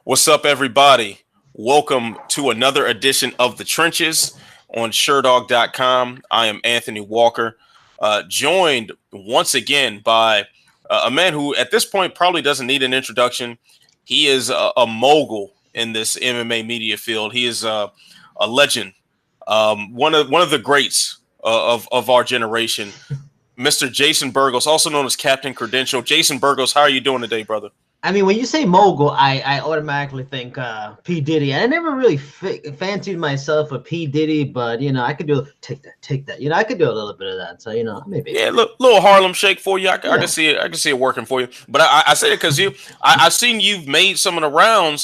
What's up, everybody? Welcome to another edition of The Trenches on SureDog.com. I am Anthony Walker, joined once again by a man who at this point probably doesn't need an introduction. He is a mogul in this MMA media field. He is a legend, one of the greats of our generation, Mr. Jason Burgos, also known as Captain Credential. Jason Burgos, how are you doing today, brother? I mean, when you say mogul, I automatically think P. Diddy. I never really fancied myself a P. Diddy, but, I could do take that. I could do a little bit of that. So, maybe. Yeah, little Harlem Shake for you. I can see it. I can see it working for you. But I say it because I've seen you've made some of the rounds,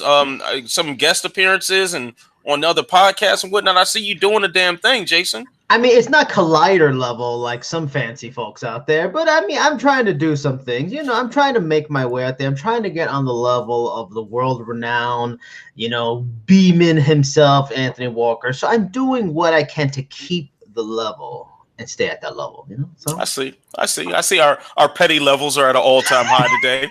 some guest appearances and on other podcasts and whatnot. I see you doing the damn thing, Jason. I mean, it's not Collider level like some fancy folks out there, but I mean, I'm trying to do some things. I'm trying to make my way out there. I'm trying to get on the level of the world-renowned, Beeman himself, Anthony Walker. So I'm doing what I can to keep the level and stay at that level. So I see. Our petty levels are at an all-time high today.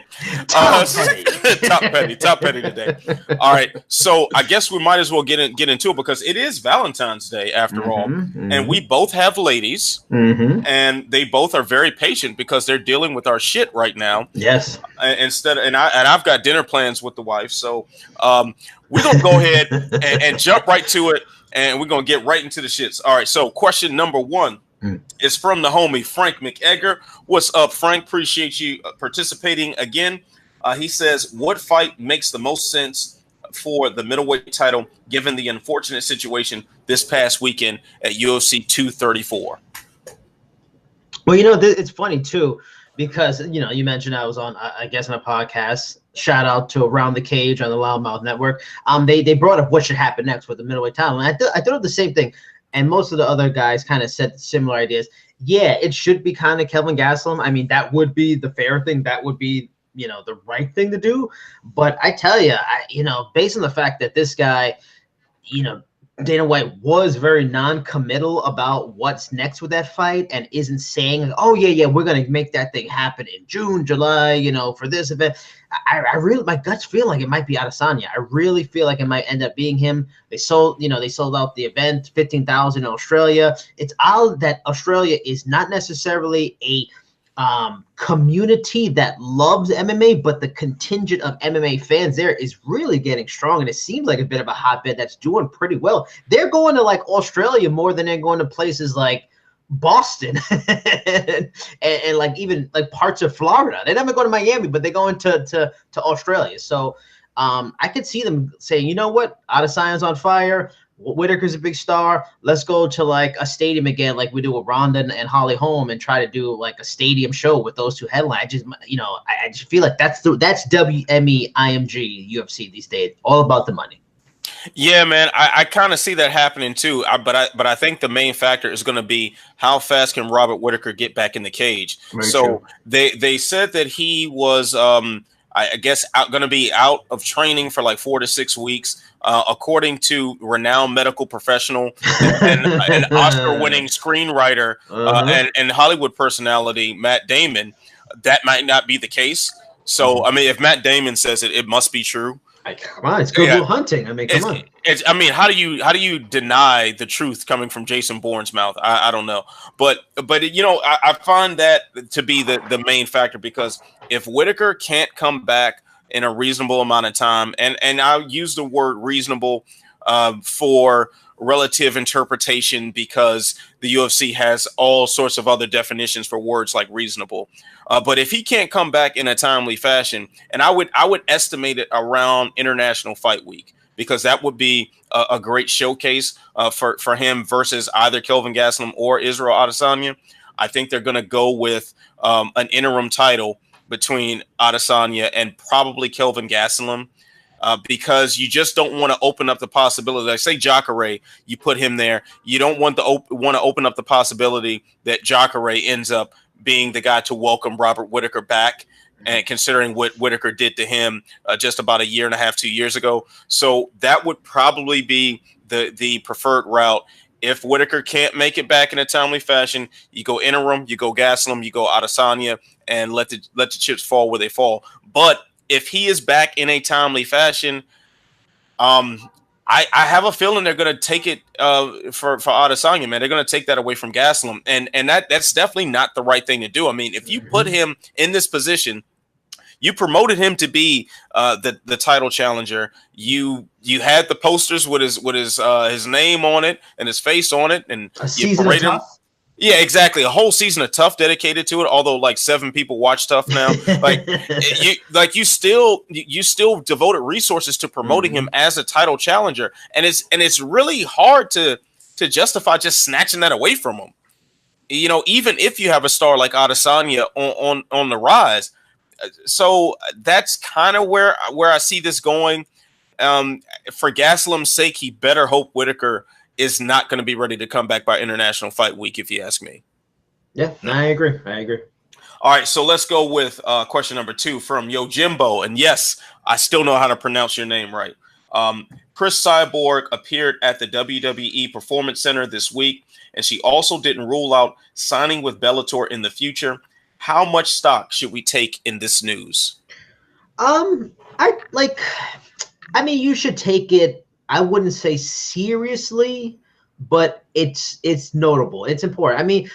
Top petty today. All right, so I guess we might as well get into it because it is Valentine's Day after all, and we both have ladies, and they both are very patient because they're dealing with our shit right now. Yes. I've got dinner plans with the wife, so we're gonna go ahead and jump right to it, and we're gonna get right into the shits. All right, so question number one. It's from the homie Frank McEgger. What's up, Frank? Appreciate you participating again. He says, what fight makes the most sense for the middleweight title given the unfortunate situation this past weekend at UFC 234? Well, it's funny too because, you mentioned I was on, I guess, on a podcast. Shout out to Around the Cage on the Loudmouth Network. They brought up what should happen next with the middleweight title. And I thought the same thing. And most of the other guys kind of said similar ideas. Yeah, it should be kind of Kelvin Gastelum. I mean, that would be the fair thing. That would be, the right thing to do. But I tell you, based on the fact that this guy, Dana White was very non-committal about what's next with that fight and isn't saying, oh, yeah, we're going to make that thing happen in June, July, for this event. I really, my guts feel like it might be Adesanya. I really feel like it might end up being him. They sold out the event, 15,000 in Australia. It's odd that Australia is not necessarily a community that loves MMA, but the contingent of MMA fans there is really getting strong, and it seems like a bit of a hotbed that's doing pretty well. They're going to like Australia more than they're going to places like Boston and like even like parts of Florida. They never go to Miami, but they're going to Australia. So I could see them saying, you know what, Adesanya's on fire. Whitaker's a big star. Let's go to like a stadium again, like we do with Ronda and Holly Holm, and try to do like a stadium show with those two headlines. I just feel like that's WME, IMG, UFC these days, all about the money. Yeah, man, I kind of see that happening too. But I think the main factor is going to be how fast can Robert Whitaker get back in the cage. Very true. They said that he was I guess going to be out of training for like 4 to 6 weeks. According to renowned medical professional and an Oscar-winning screenwriter and Hollywood personality Matt Damon, that might not be the case. So, I mean, if Matt Damon says it, it must be true. Come on, it's Good Will Hunting. I mean, come on. How do you deny the truth coming from Jason Bourne's mouth? I don't know, but I find that to be the main factor because if Whitaker can't come back in a reasonable amount of time, and I'll use the word reasonable for relative interpretation because the UFC has all sorts of other definitions for words like reasonable. But if he can't come back in a timely fashion, and I would estimate it around International Fight Week, because that would be a great showcase for him versus either Kelvin Gastelum or Israel Adesanya. I think they're going to go with an interim title between Adesanya and probably Kelvin Gastelum. Because you just don't want to open up the possibility. Like say Jacare, you put him there. You don't want to open up the possibility that Jacare ends up being the guy to welcome Robert Whitaker back. And considering what Whitaker did to him just about a year and a half, 2 years ago. So that would probably be the preferred route. If Whitaker can't make it back in a timely fashion, you go interim, you go Gastelum, you go Adesanya, and let the chips fall where they fall. But if he is back in a timely fashion, Um, I have a feeling they're going to take it for Adesanya, man. They're going to take that away from Gastelum, and that's definitely not the right thing to do. I mean, if you put him in this position, you promoted him to be the title challenger. You had the posters with his name on it and his face on it, and A you season of paraded him. Tough. Yeah, exactly. A whole season of Tough dedicated to it. Although like 7 people watch Tough now, you still devoted resources to promoting him as a title challenger, and it's really hard to justify just snatching that away from him. You know, even if you have a star like Adesanya on the rise. So that's kind of where I see this going. For Gastelum's sake, he better hope Whitaker is not going to be ready to come back by International Fight Week, if you ask me. Yeah, I agree. All right, so let's go with question number 2 from Yo Jimbo. And yes, I still know how to pronounce your name right. Chris Cyborg appeared at the WWE Performance Center this week, and she also didn't rule out signing with Bellator in the future. How much stock should we take in this news? I mean, you should take it. I wouldn't say seriously, but it's notable. It's important. I mean,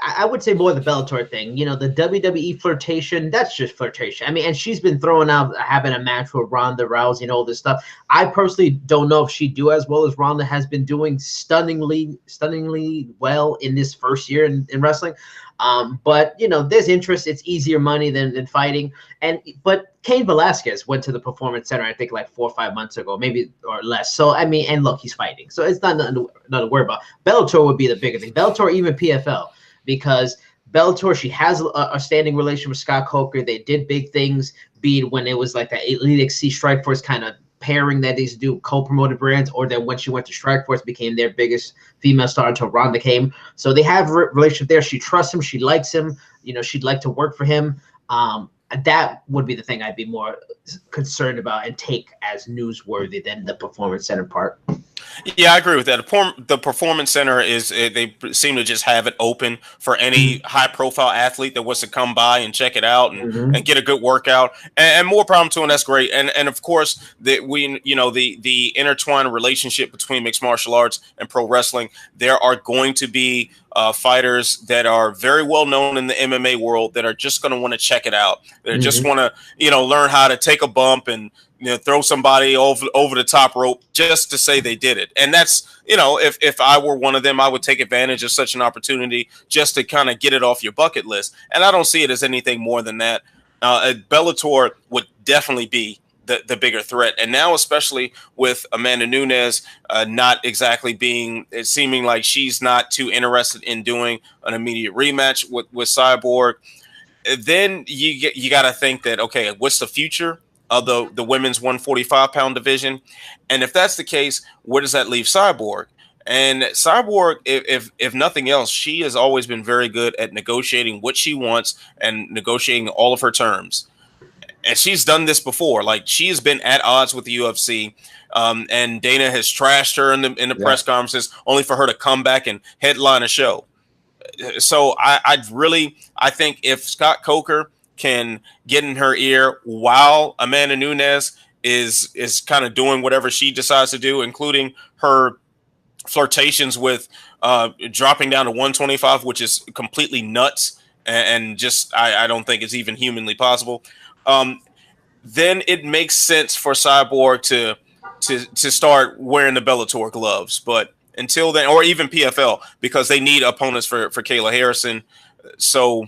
I would say more the Bellator thing. You know, the WWE flirtation, that's just flirtation. I mean, and she's been throwing out having a match with Ronda Rousey and all this stuff. I personally don't know if she'd do as well as Ronda has been doing stunningly well in this first year in wrestling. But you know, there's interest. It's easier money than fighting. But Cain Velasquez went to the Performance Center, I think, like 4 or 5 months ago, maybe or less. So I mean, and look, he's fighting, so it's not nothing to worry about. Bellator would be the bigger thing. Bellator, even PFL, because Bellator, she has a standing relation with Scott Coker. They did big things, be it when it was like that Elite XC Strikeforce kind of pairing that they used to do co-promoted brands, or then when she went to Strikeforce, became their biggest female star until Ronda came. So they have a relationship there. She trusts him. She likes him. You know, she'd like to work for him. That would be the thing I'd be more concerned about and take as newsworthy than the Performance Center part. Yeah, I agree with that. The Performance Center they seem to just have it open for any high profile athlete that wants to come by and check it out and get a good workout, and more problem to them. That's great. And of course the intertwined relationship between mixed martial arts and pro wrestling. There are going to be fighters that are very well known in the MMA world that are just going to want to check it out. They just want to, learn how to take a bump and throw somebody over the top rope just to say they did it. And that's, if I were one of them, I would take advantage of such an opportunity just to kind of get it off your bucket list. And I don't see it as anything more than that. Bellator would definitely be the bigger threat. And now, especially with Amanda Nunes not exactly seeming like she's not too interested in doing an immediate rematch with Cyborg, then you got to think that, okay, what's the future of the women's 145-pound division? And if that's the case, where does that leave Cyborg? And Cyborg, if nothing else, she has always been very good at negotiating what she wants and negotiating all of her terms. And she's done this before. Like, she has been at odds with the UFC, and Dana has trashed her in the press conferences, only for her to come back and headline a show. So I think if Scott Coker can get in her ear while Amanda Nunes is kind of doing whatever she decides to do, including her flirtations with dropping down to 125, which is completely nuts, and just I don't think it's even humanly possible. Then it makes sense for Cyborg to start wearing the Bellator gloves. But until then, or even PFL, because they need opponents for Kayla Harrison. So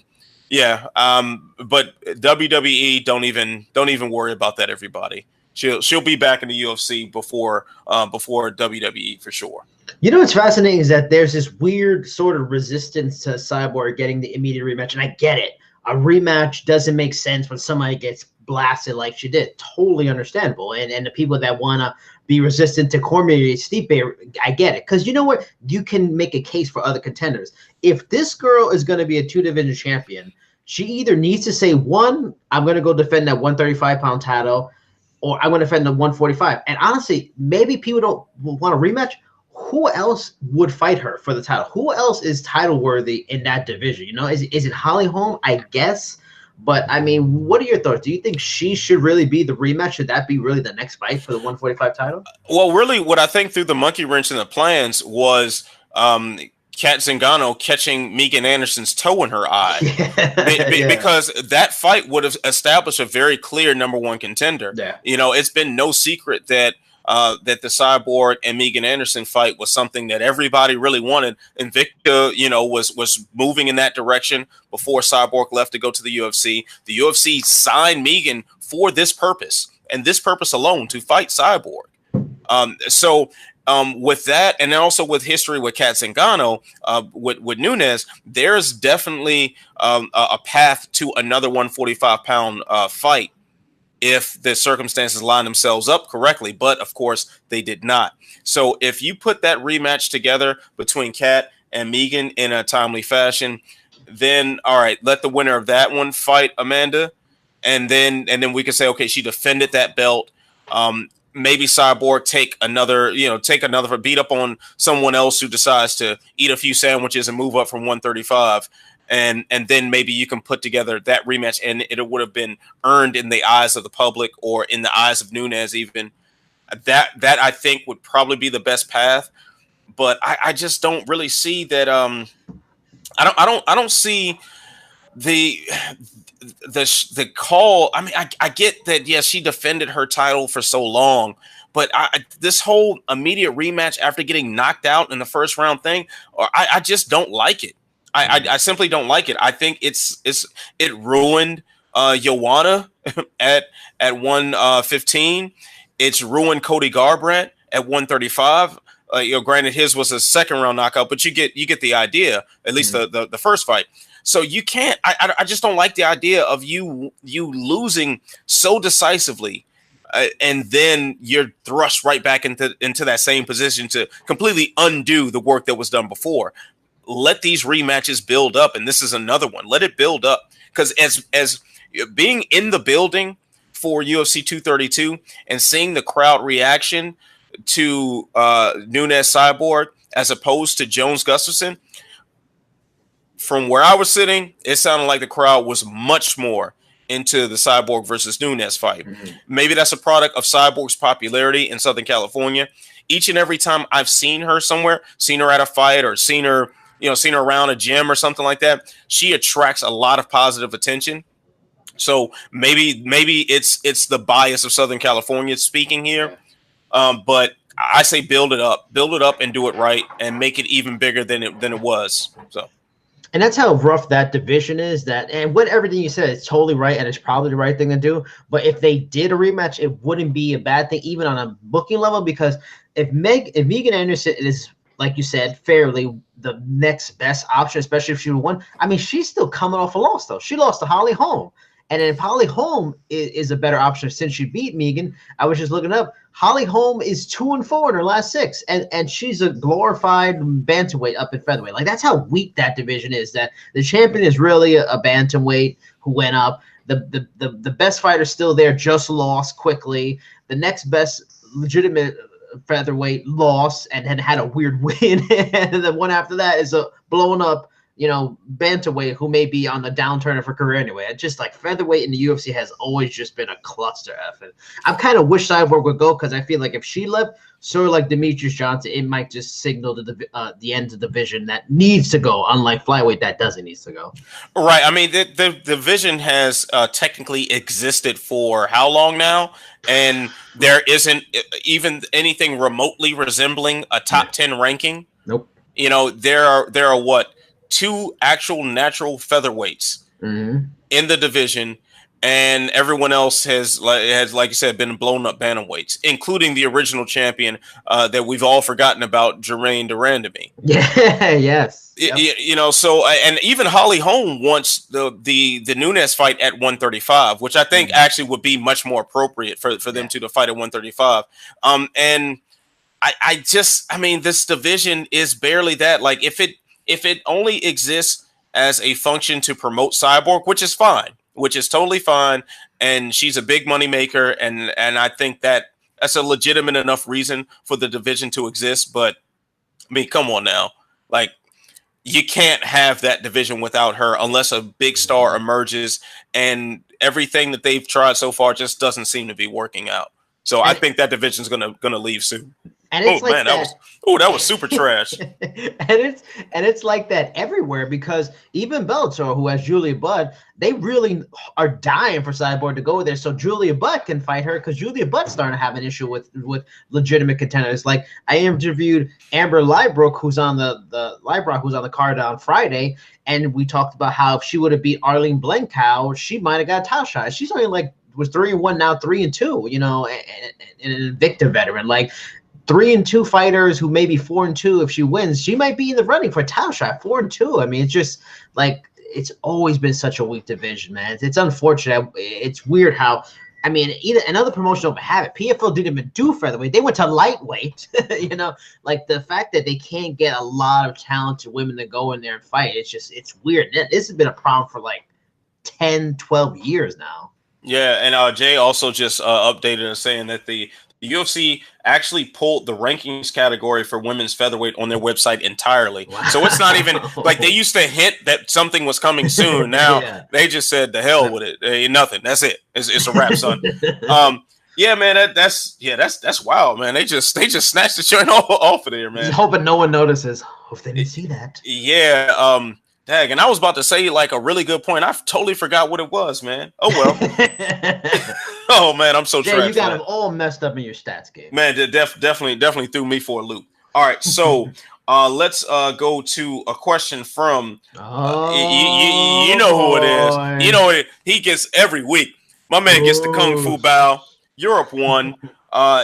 yeah, but WWE don't even worry about that. Everybody, she'll be back in the UFC before WWE for sure. You know what's fascinating is that there's this weird sort of resistance to Cyborg getting the immediate rematch, and I get it. A rematch doesn't make sense when somebody gets blasted like she did. Totally understandable. And the people that want to be resistant to Cormier, Stipe, I get it. Because you know what? You can make a case for other contenders. If this girl is going to be a 2-division champion, she either needs to say, one, I'm going to go defend that 135-pound title, or I'm going to defend the 145. And honestly, maybe people don't want a rematch. Who else would fight her for the title? Who else is title worthy in that division? Is it Holly Holm? I guess. But I mean, what are your thoughts? Do you think she should really be the rematch? Should that be really the next fight for the 145 title? Well, really, what I think threw the monkey wrench in the plans was Kat Zingano catching Megan Anderson's toe in her eye. Because that fight would have established a very clear number one contender. Yeah. It's been no secret that that the Cyborg and Megan Anderson fight was something that everybody really wanted. Invicta, was moving in that direction before Cyborg left to go to the UFC. The UFC signed Megan for this purpose and this purpose alone, to fight Cyborg. With that, and then also with history with Kat Zingano, with Nunes, there's definitely a path to another 145-pound fight if the circumstances line themselves up correctly. But of course, they did not. So if you put that rematch together between Kat and Megan in a timely fashion, then all right, let the winner of that one fight Amanda, and then we can say, okay, she defended that belt. Maybe Cyborg take another beat up on someone else who decides to eat a few sandwiches and move up from 135. And then maybe you can put together that rematch, and it would have been earned in the eyes of the public or in the eyes of Nunes even. That I think would probably be the best path. But I just don't really see that. I don't see the call. I mean, I get that. Yes, she defended her title for so long, but this whole immediate rematch after getting knocked out in the first round thing, I just don't like it. I simply don't like it. I think it ruined Joanna at 115. It's ruined Cody Garbrandt at 135. Granted, his was a second round knockout, but you get the idea. At least the first fight. So you can't. I just don't like the idea of you losing so decisively, and then you're thrust right back into that same position to completely undo the work that was done before. Let these rematches build up, and this is another one. Let it build up, because as being in the building for UFC 232 and seeing the crowd reaction to Nunes Cyborg as opposed to Jones Gustafsson, from where I was sitting, it sounded like the crowd was much more into the Cyborg versus Nunes fight. Maybe that's a product of Cyborg's popularity in Southern California. Each and every time I've seen her somewhere, seen her at a fight, or seen her around a gym or something like that, she attracts a lot of positive attention. So maybe it's the bias of Southern California speaking here. But I say build it up and do it right, and make it even bigger than it was. So. And that's how rough that division is. And what everything you said is totally right, and it's probably the right thing to do. But if they did a rematch, it wouldn't be a bad thing, even on a booking level, because if Megan Anderson is, like you said, fairly the next best option, especially if she won. I mean, she's still coming off a loss, though. She lost to Holly Holm. And if Holly Holm is a better option since she beat Megan, I was just looking up. Holly Holm is 2-4 in her last 6, and she's a glorified bantamweight up in featherweight. Like, that's how weak that division is. That the champion is really a bantamweight who went up. The best fighter still there, just lost quickly. The next best legitimate featherweight lost and had a weird win, and the one after that is a blown up bantamweight who may be on the downturn of her career anyway. It's just like featherweight in the UFC has always just been a cluster F. And I kind of wish Cyborg would go, because I feel like if she left, sort of like Demetrius Johnson, it might just signal to the end of the division that needs to go, unlike flyweight that doesn't need to go. Right. I mean, the division has technically existed for how long now? And there isn't even anything remotely resembling a top 10 ranking. Nope. There are what? 2 actual natural featherweights in the division, and everyone else has, like you said, been blown up bantamweights, including the original champion that we've all forgotten about, Jermaine Durandamy. Yeah, yes. Yep. So and even Holly Holm wants the Nunes fight at 135, which I think actually would be much more appropriate for them to fight at 135. And I mean, this division is barely that. Like, if it only exists as a function to promote Cyborg, which is fine, which is totally fine, and she's a big money maker, and I think that's a legitimate enough reason for the division to exist. But I mean, come on now, like, you can't have that division without her unless a big star emerges, and everything that they've tried so far just doesn't seem to be working out. So I think that division's gonna leave soon. And it's like that was super trash. and it's like that everywhere, because even Bellator, who has Julia Budd, they really are dying for Cyborg to go there so Julia Budd can fight her, because Julia Budd's starting to have an issue with legitimate contenders. Like, I interviewed Amber Leibrook, who's on the card on Friday, and we talked about how if she would have beat Arlene Blencow, she might have got a title shot. She's only was 3-1, now 3-2, and an Invicta veteran. Like, 3-2 fighters who may be 4-2. If she wins, she might be in the running for a title shot. 4-2. I mean, it's just like, it's always been such a weak division, man. It's unfortunate. It's weird how, I mean, either another promotion don't have it. PFL didn't even do featherweight. They went to lightweight. Like the fact that they can't get a lot of talented women to go in there and fight. It's weird. This has been a problem for like 10, 12 years now. Yeah, and Jay also just updated us saying that the UFC actually pulled the rankings category for women's featherweight on their website entirely. Wow. So it's not even like they used to hint that something was coming soon. Now they just said the hell with it. Ain't nothing. That's it. It's a wrap, son. Yeah, man. That's wild, man. They just snatched the joint off of there, man. Just hoping no one notices. Hope they didn't see that. Yeah. Dang, and I was about to say like a really good point. I totally forgot what it was, man. Oh well. Oh man, I'm so trash. You got them all messed up in your stats game. Man, definitely threw me for a loop. All right, so let's go to a question from you know who it is. You know it. He gets every week. My man gets the Kung Fu Bao. Europe 1.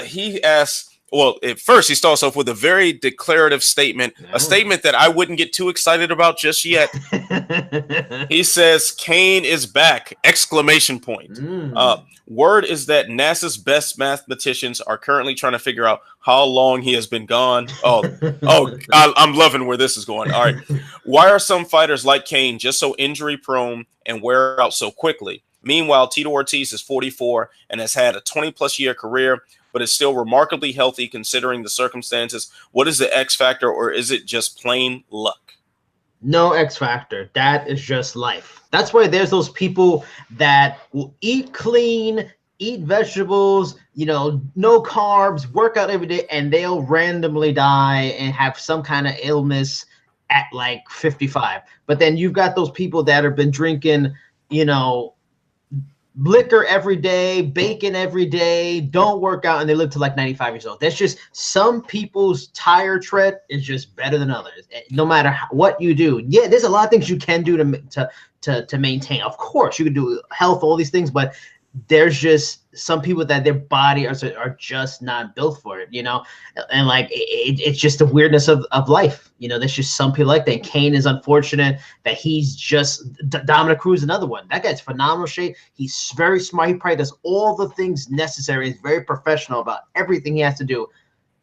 He asks. Well, at first he starts off with a very declarative statement, a statement that I wouldn't get too excited about just yet. He says, "Kane is back!" Exclamation point. Word is that NASA's best mathematicians are currently trying to figure out how long he has been gone. I'm loving where this is going. All right. Why are some fighters like Kane just so injury prone and wear out so quickly? Meanwhile, Tito Ortiz is 44 and has had a 20-plus year career, but is still remarkably healthy considering the circumstances. What is the X factor, or is it just plain luck? No X factor. That is just life. That's why there's those people that will eat clean, eat vegetables, no carbs, work out every day, and they'll randomly die and have some kind of illness at like 55. But then you've got those people that have been drinking, liquor every day, bacon every day, don't work out, and they live to like 95 years old. That's just some people's tire tread is just better than others. No matter what you do. Yeah, there's a lot of things you can do to maintain. Of course, you can do health, all these things, but there's just some people that their body are just not built for it, and like it's just the weirdness of life. There's just some people like that. Kane is unfortunate that he's just Dominic Cruz, another one. That guy's phenomenal shape. He's very smart. He probably does all the things necessary. He's very professional about everything he has to do.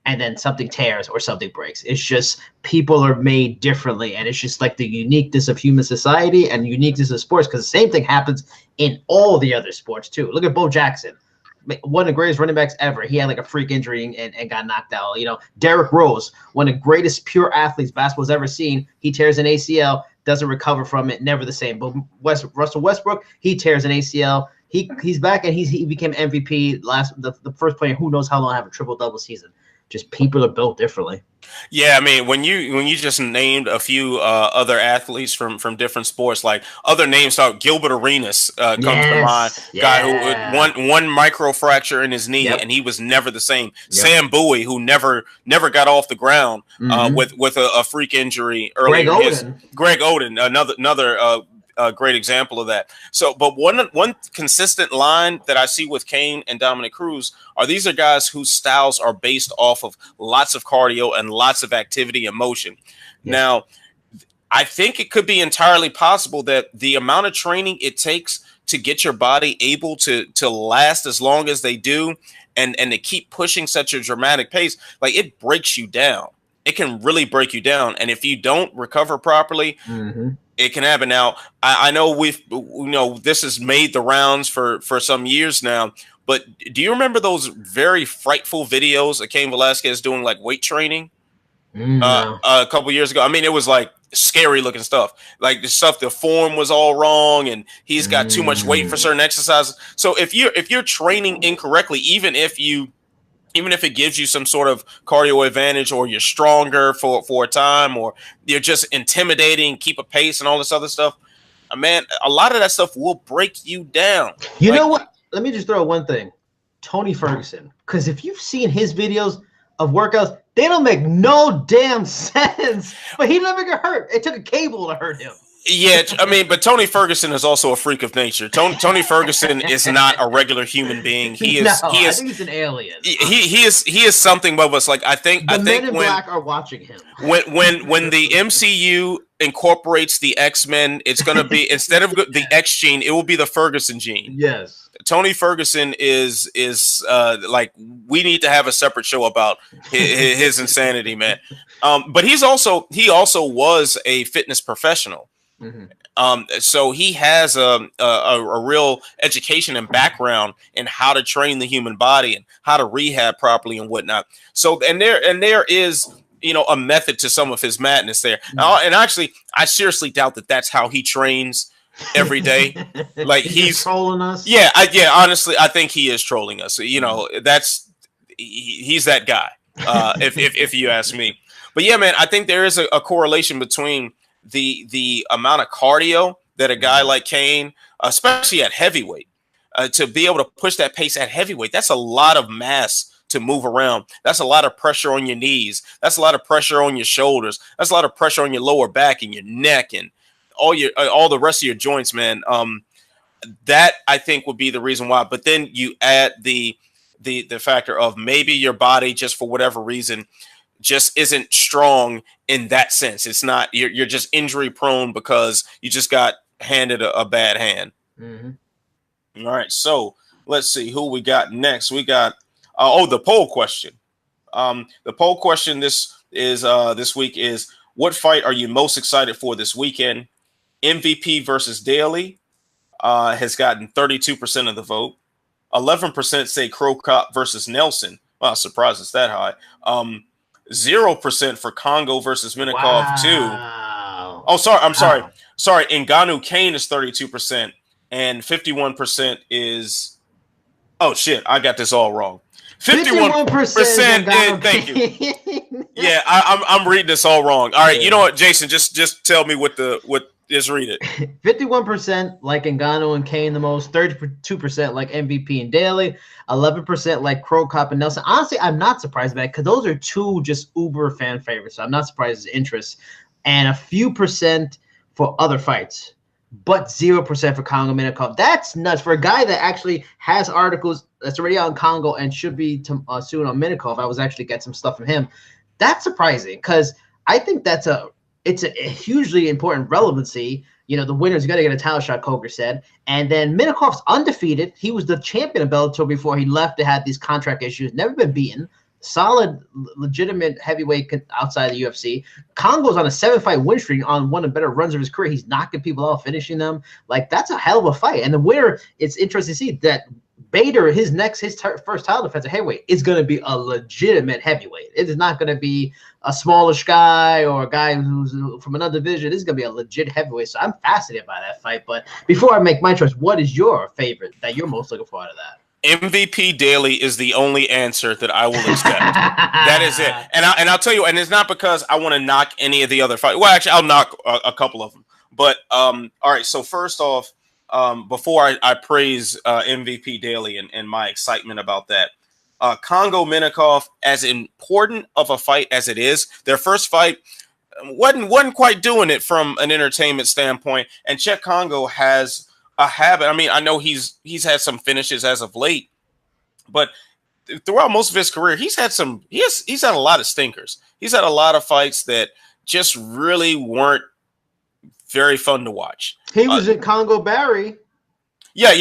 And then something tears or something breaks. It's just people are made differently, and it's just like the uniqueness of human society and uniqueness of sports, because the same thing happens in all the other sports too. Look at Bo Jackson, one of the greatest running backs ever. He had like a freak injury and got knocked out. Derrick Rose, one of the greatest pure athletes basketball's ever seen. He tears an ACL, doesn't recover from it, never the same. But Russell Westbrook, he tears an ACL. He's back, and he became MVP the first player who knows how long to have a triple-double season. Just people are built differently. Yeah, I mean, when you just named a few other athletes from different sports, like other names, Gilbert Arenas comes to mind. Guy who one micro fracture in his knee, and he was never the same. Sam Bowie, who never got off the ground with a freak injury earlier. Greg Oden, another great example of that. So, but one consistent line that I see with Kane and Dominic Cruz are these are guys whose styles are based off of lots of cardio and lots of activity and motion. Yeah. Now, I think it could be entirely possible that the amount of training it takes to get your body able to last as long as they do and to keep pushing such a dramatic pace, like it breaks you down. It can really break you down. And if you don't recover properly, it can happen. Now, I know this has made the rounds for some years now, but do you remember those very frightful videos of Cain Velasquez doing like weight training a couple years ago? I mean, it was like scary looking stuff. Like the form was all wrong, and he's got too much weight for certain exercises. So if you're training incorrectly, even if it gives you some sort of cardio advantage, or you're stronger for a time, or you're just intimidating, keep a pace and all this other stuff, man, a lot of that stuff will break you down. You know what? Let me just throw one thing. Tony Ferguson. Because if you've seen his videos of workouts, they don't make no damn sense. But he never got hurt. It took a cable to hurt him. Yeah, I mean, but Tony Ferguson is also a freak of nature. Tony Ferguson is not a regular human being. I think he's an alien. He is something above us. Like I think Men in Black are watching him. When the MCU incorporates the X-Men, it's going to be, instead of the X gene, it will be the Ferguson gene. Yes. Tony Ferguson is like, we need to have a separate show about his insanity, man. But he also was a fitness professional. Mm-hmm. So he has a real education and background in how to train the human body and how to rehab properly and whatnot. So and there is, you know, a method to some of his madness there. Mm-hmm. And actually, I seriously doubt that that's how he trains every day. Like he's trolling us. Yeah, honestly, I think he is trolling us. You know, he's that guy. If you ask me. But yeah, man, I think there is a correlation between the amount of cardio that a guy like Kane, especially at heavyweight, to be able to push that pace at heavyweight. That's a lot of mass to move around. That's a lot of pressure on your knees. That's a lot of pressure on your shoulders. That's a lot of pressure on your lower back and your neck and all the rest of your joints, man. That I think would be the reason why. But then you add the factor of maybe your body, just for whatever reason, just isn't strong in that sense. It's not, you're just injury prone because you just got handed a bad hand. Mm-hmm. All right, so let's see who we got next. We got the poll question. The poll question this week is, what fight are you most excited for this weekend? MVP versus Daly has gotten 32% of the vote. 11% say Crow Cop versus Nelson. Wow, surprised it's that high. 0% for Congo versus Minikov 2. Oh, sorry. I'm sorry. Sorry. Ngannou Kane is 32%, and 51% is. Oh shit! I got this all wrong. 51%. Thank you. Yeah, I'm reading this all wrong. All right, yeah. You know what, Jason? Just tell me just read it. 51% like Ngannou and Kane the most. 32% like MVP and Daly. 11% like Crow Cop and Nelson. Honestly, I'm not surprised by it because those are two just uber fan favorites. So I'm not surprised at interest. And a few percent for other fights, but 0% for Congo Minikov. That's nuts for a guy that actually has articles that's already on Congo and should be soon on Minikov. I was actually get some stuff from him. That's surprising because I think it's a hugely important relevancy. You know, the winner's going to get a title shot, Coker said. And then Minikov's undefeated. He was the champion of Bellator before he left. They had these contract issues, never been beaten. Solid, legitimate heavyweight outside the UFC. Congo's on a 7-fight win streak on one of the better runs of his career. He's knocking people out, finishing them. Like, that's a hell of a fight. And the winner, it's interesting to see that Bader, his first title defense at heavyweight, is going to be a legitimate heavyweight. It is not going to be a smallish guy or a guy who's from another division. This is going to be a legit heavyweight. So I'm fascinated by that fight. But before I make my choice, what is your favorite that you're most looking forward to that? MVP Daly is the only answer that I will accept. That is it. And I'll tell you, and it's not because I want to knock any of the other fights. Well, actually, I'll knock a couple of them. But all right. So first off, before I praise MVP Daly and my excitement about that, Congo Minikov, as important of a fight as it is, their first fight wasn't quite doing it from an entertainment standpoint. And Czech Congo has a habit. I mean, I know he's had some finishes as of late, but throughout most of his career, he's had a lot of stinkers. He's had a lot of fights that just really weren't very fun to watch. He was in Congo Barry. Yeah.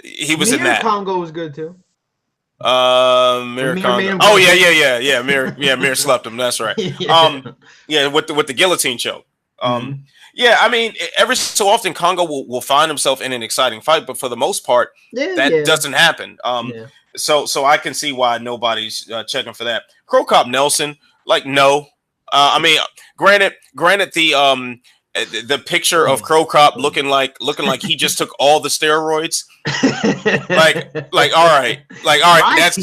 He was in that. Congo was good too. Mir Congo. Oh yeah. Mir slept him. That's right. Yeah. With the guillotine choke. Yeah, I mean, every so often Congo will find himself in an exciting fight, but for the most part, that doesn't happen. So I can see why nobody's checking for that. Crow Cop Nelson, like, no. I mean, granted, the picture of Crow Cop looking like he just took all the steroids. all right, that's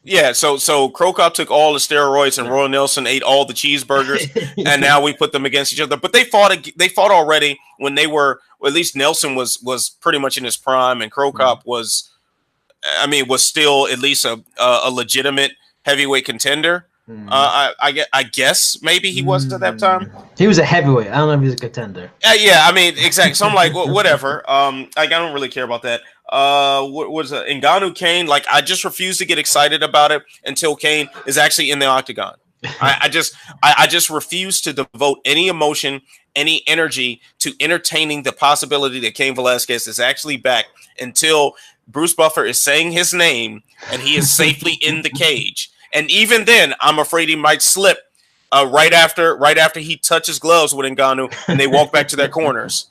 yeah. So Crow Cop took all the steroids, and Roy Nelson ate all the cheeseburgers, and now we put them against each other. But they fought already when they were. Well, at least Nelson was pretty much in his prime, and Crow Cop was still at least a legitimate heavyweight contender. I guess maybe he was at that time. He was a heavyweight. I don't know if he's a contender. Yeah, I mean, exactly. So I'm like, whatever. I don't really care about that. What was it? Ngannou Kane? Like, I just refuse to get excited about it until Kane is actually in the octagon. I just refuse to devote any emotion, any energy to entertaining the possibility that Cain Velasquez is actually back until Bruce Buffer is saying his name and he is safely in the cage. And even then, I'm afraid he might slip right after he touches gloves with Ngannou and they walk back to their corners.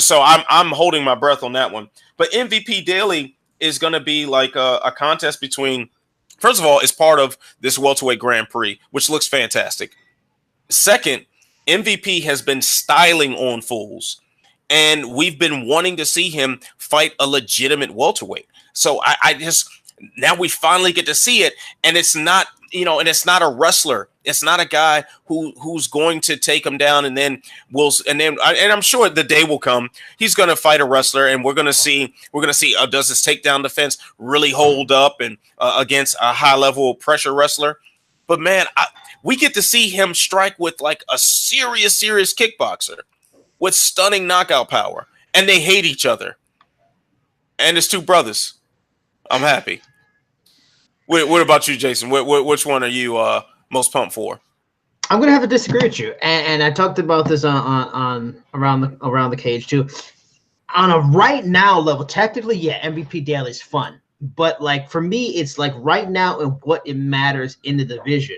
So I'm holding my breath on that one. But MVP Daily is going to be like a contest between, first of all, it's part of this welterweight Grand Prix, which looks fantastic. Second, MVP has been styling on fools, and we've been wanting to see him fight a legitimate welterweight. So I just, now we finally get to see it, and it's not, and it's not a wrestler. It's not a guy who's going to take him down, and I'm sure the day will come. He's going to fight a wrestler, and we're going to see does his takedown defense really hold up and against a high level pressure wrestler. But man, we get to see him strike with like a serious kickboxer with stunning knockout power, and they hate each other. And it's two brothers. I'm happy. What about you, Jason? Which one are you most pumped for? I'm gonna have to disagree with you, and I talked about this on around the cage too. On a right now level, technically, yeah, MVP Daily is fun, but like for me, it's like right now and what it matters in the division.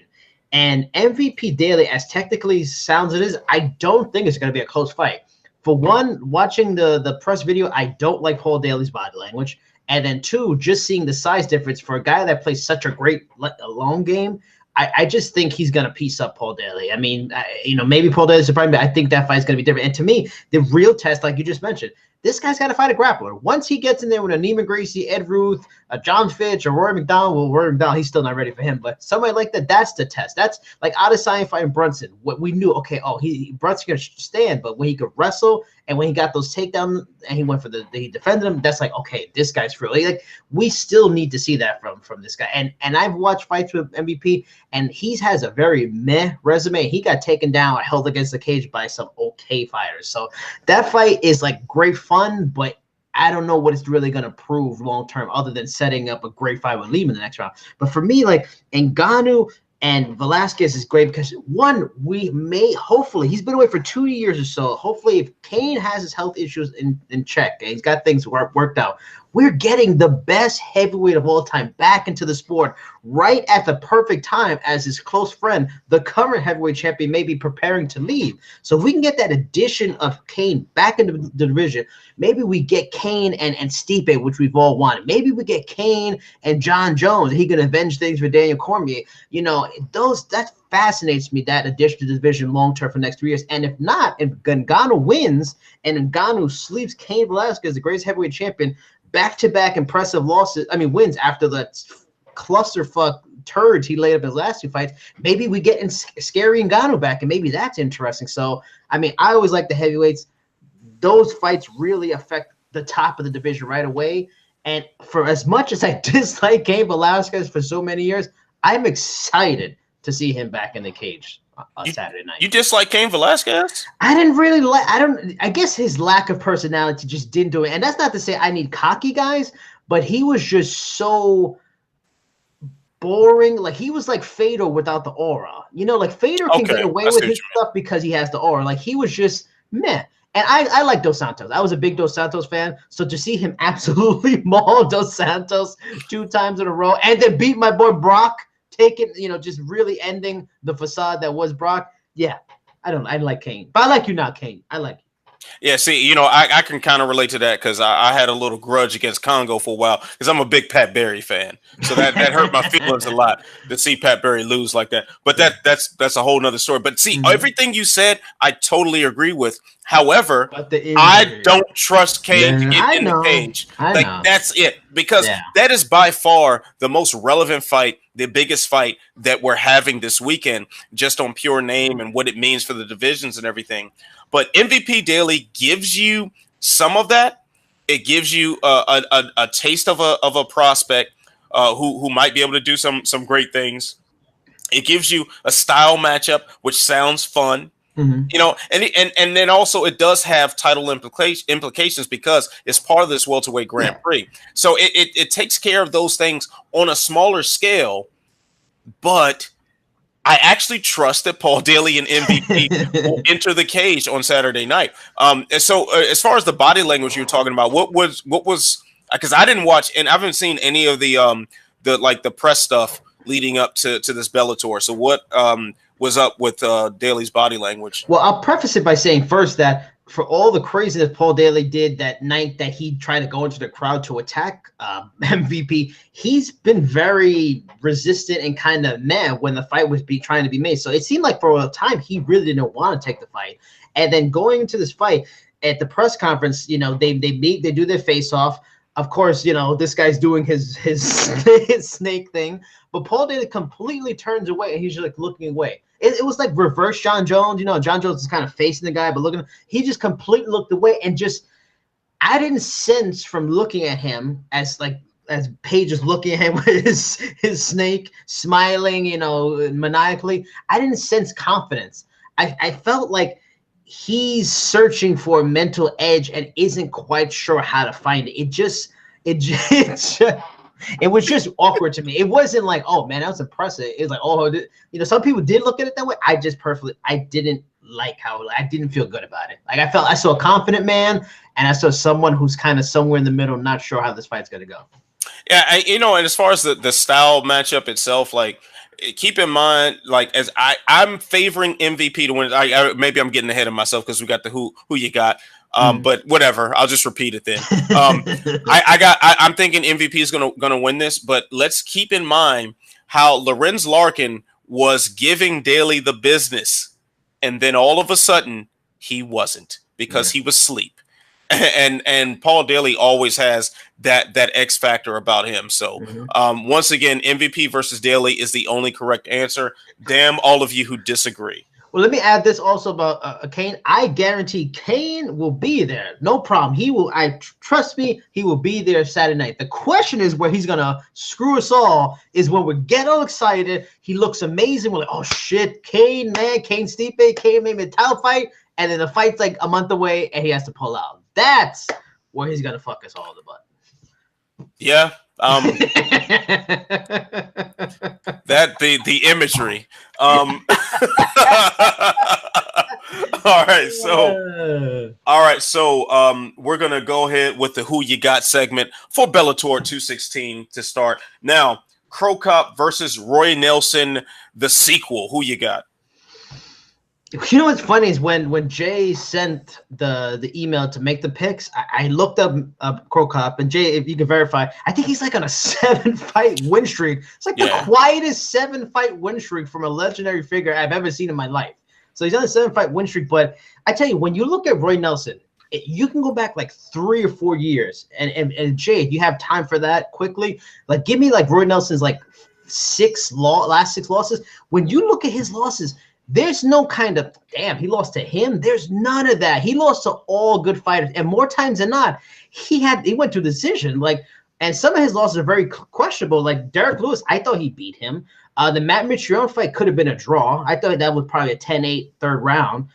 And MVP Daily, as technically sounds it is, I don't think it's gonna be a close fight. For one, watching the press video, I don't like Paul Daly's body language. And then two, just seeing the size difference for a guy that plays such a great long game, I just think he's going to piece up Paul Daly. I mean, maybe Paul Daly's surprised, but I think that fight's going to be different. And to me, the real test, like you just mentioned, this guy's got to fight a grappler. Once he gets in there with a Neiman Gracie, Ed Ruth, John Fitch, or Rory McDonald, well, Rory McDonald, he's still not ready for him. But somebody like that, that's the test. That's like Adesanya fighting Brunson. What we knew, okay, Brunson's going to stand, but when he could wrestle and when he got those takedowns and he went for he defended him, that's like, okay, this guy's real. Like we still need to see that from this guy. And I've watched fights with MVP, and he has a very meh resume. He got taken down, held against the cage by some okay fighters. So that fight is like great fun, but I don't know what it's really going to prove long term other than setting up a great fight with Lima in the next round. But for me, like Ngannou and Velasquez is great because one, hopefully he's been away for 2 years or so. Hopefully if Kane has his health issues in check and he's got things worked out, we're getting the best heavyweight of all time back into the sport right at the perfect time as his close friend, the current heavyweight champion, may be preparing to leave. So if we can get that addition of Kane back into the division, maybe we get Kane and Stipe, which we've all wanted. Maybe we get Kane and John Jones. He can avenge things for Daniel Cormier. That fascinates me, that addition to the division long-term for the next 3 years. And if not, if Ngannou wins and Ngannou sleeps Cain Velasquez, the greatest heavyweight champion, back-to-back impressive wins after the clusterfuck turds he laid up his last two fights, maybe we get scary Ngannou back, and maybe that's interesting. So, I always like the heavyweights. Those fights really affect the top of the division right away. And for as much as I dislike Cain Velasquez for so many years, I'm excited to see him back in the cage on Saturday night. You dislike Cain Velasquez? I didn't really I guess his lack of personality just didn't do it. And that's not to say I need cocky guys, but he was just so boring. Like he was like Fedor without the aura. Like Fedor can get away with his stuff because he has the aura. Like he was just meh. And I like Dos Santos. I was a big Dos Santos fan. So to see him absolutely maul Dos Santos 2 times in a row and then beat my boy Brock, just really ending the facade that was Brock. Yeah, I like Cain. But I like you not, Cain. I like you. Yeah, see, I can kind of relate to that because I had a little grudge against Congo for a while because I'm a big Pat Barry fan. So that hurt my feelings a lot to see Pat Barry lose like that. But that's a whole nother story. But see, everything you said, I totally agree with. However, But the I injury. don't trust Kane to Yeah, get I in know. the cage. I Like, know. that's it. Because that is by far the most relevant fight, the biggest fight that we're having this weekend, just on pure name and what it means for the divisions and everything. But MVP Daily gives you some of that. It gives you a taste of a prospect who might be able to do some great things. It gives you a style matchup, which sounds fun. And then also it does have title implications because it's part of this welterweight Grand Prix. So it takes care of those things on a smaller scale, but I actually trust that Paul Daly and MVP will enter the cage on Saturday night. So as far as the body language you're talking about, what was because I didn't watch and I haven't seen any of the press stuff leading up to this Bellator. So what was up with Daly's body language? Well, I'll preface it by saying first that for all the craziness Paul Daly did that night that he tried to go into the crowd to attack MVP, he's been very resistant and kind of mad when the fight was trying to be made. So it seemed like for a time he really didn't want to take the fight. And then going into this fight at the press conference, they meet, they do their face off. Of course, this guy's doing his snake thing, but Paul Daly completely turns away and he's just like looking away. It was like reverse John Jones. John Jones is kind of facing the guy, but looking, he just completely looked away and just, I didn't sense from looking at him as Paige is looking at him with his snake, smiling, maniacally. I didn't sense confidence. I felt like he's searching for a mental edge and isn't quite sure how to find it. It was just awkward to me. It wasn't like, oh man, that was impressive. It was like, oh, some people did look at it that way. I didn't like how I didn't feel good about it. Like I saw a confident man and I saw someone who's kind of somewhere in the middle, not sure how this fight's gonna go. Yeah, and as far as the style matchup itself, like keep in mind, like as I'm favoring MVP to win. Maybe I'm getting ahead of myself because we got the who you got. But whatever, I'll just repeat it then. I'm thinking MVP is gonna win this, but let's keep in mind how Lorenz Larkin was giving Daly the business, and then all of a sudden he wasn't because he was asleep. And Paul Daly always has that X factor about him. So once again, MVP versus Daly is the only correct answer. Damn all of you who disagree. Well, let me add this also about Kane. I guarantee Kane will be there. No problem. He will. Trust me, he will be there Saturday night. The question is where he's going to screw us all is when we get all excited. He looks amazing. We're like, oh, shit, Kane, man. Kane Stipe, Kane made a title fight. And then the fight's like a month away and he has to pull out. That's where he's going to fuck us all in the butt. Yeah. That the imagery. All right, so we're gonna go ahead with the Who You Got segment for Bellator 216 to start. Now, Crow Cop versus Roy Nelson, the sequel. Who you got? You know what's funny is when Jay sent the email to make the picks, I looked up Crow Cop, and Jay, if you can verify, I think he's like on a 7-fight win streak. It's like the quietest 7-fight win streak from a legendary figure I've ever seen in my life. So he's on a 7-fight win streak. But I tell you, when you look at Roy Nelson, you can go back like 3 or 4 years. And Jay, if you have time for that quickly, like give me like Roy Nelson's like last 6 losses. When you look at his losses, there's no kind of, damn, he lost to him. There's none of that. He lost to all good fighters. And more times than not, he went to a decision. And some of his losses are very questionable. Like Derek Lewis, I thought he beat him. The Matt Mitrione fight could have been a draw. I thought that was probably a 10-8 third round.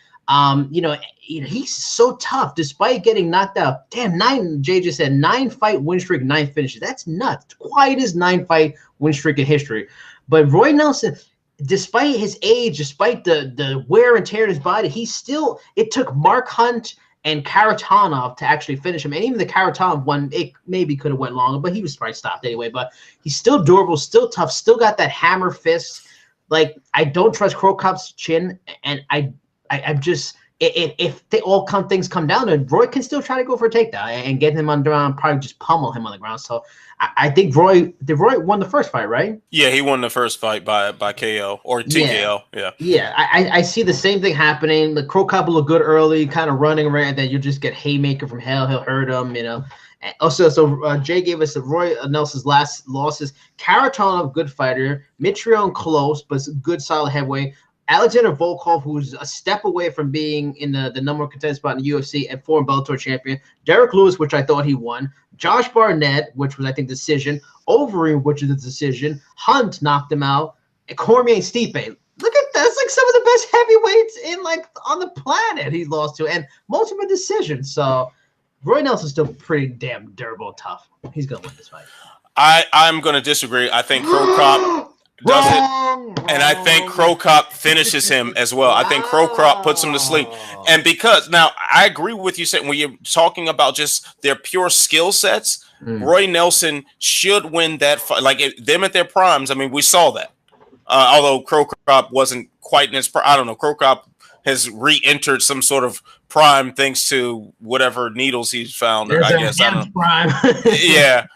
He's so tough despite getting knocked out. Damn, Jay just said 9-fight win streak, 9 finishes. That's nuts. Quietest 9-fight win streak in history. But Roy Nelson, despite his age, despite the wear and tear in his body, it took Mark Hunt and Karatanov to actually finish him. And even the Karatanov one, it maybe could have went longer, but he was probably stopped anyway. But he's still durable, still tough, still got that hammer fist. Like, I don't trust Crow Cop's chin, and I'm just things come down to it, Roy can still try to go for a takedown and get him on the ground, probably just pummel him on the ground. So I think Roy won the first fight, right? Yeah, he won the first fight by KO or TKO. Yeah. I see the same thing happening. The Crow Cop will look good early, kind of running around, then you just get haymaker from hell. He'll hurt him, you know. And also, Jay gave us Roy Nelson's last losses. Karatonov, good fighter. Mitrione, close, but good, solid heavyweight. Alexander Volkov, who's a step away from being in the number one contender spot in the UFC, and former Bellator champion. Derek Lewis, which I thought he won. Josh Barnett, which was, I think, decision. Overeem, which is a decision. Hunt knocked him out. And Cormier and Stipe. Look at that's like some of the best heavyweights on the planet he lost to, and most of them a decision. So Roy Nelson's still pretty damn durable and tough. He's gonna win this fight. I'm gonna disagree. I think Crow Cop does it, and I think Crow Cop finishes him as well. I think Crow Cop puts him to sleep, and because now I agree with you saying when you're talking about just their pure skill sets, Roy Nelson should win that fight. Like them at their primes. I mean, we saw that. Although Crow Cop wasn't quite in his prime. I don't know. Crow Cop has re-entered some sort of prime thanks to whatever needles he's found. I guess I don't know. Prime. Yeah.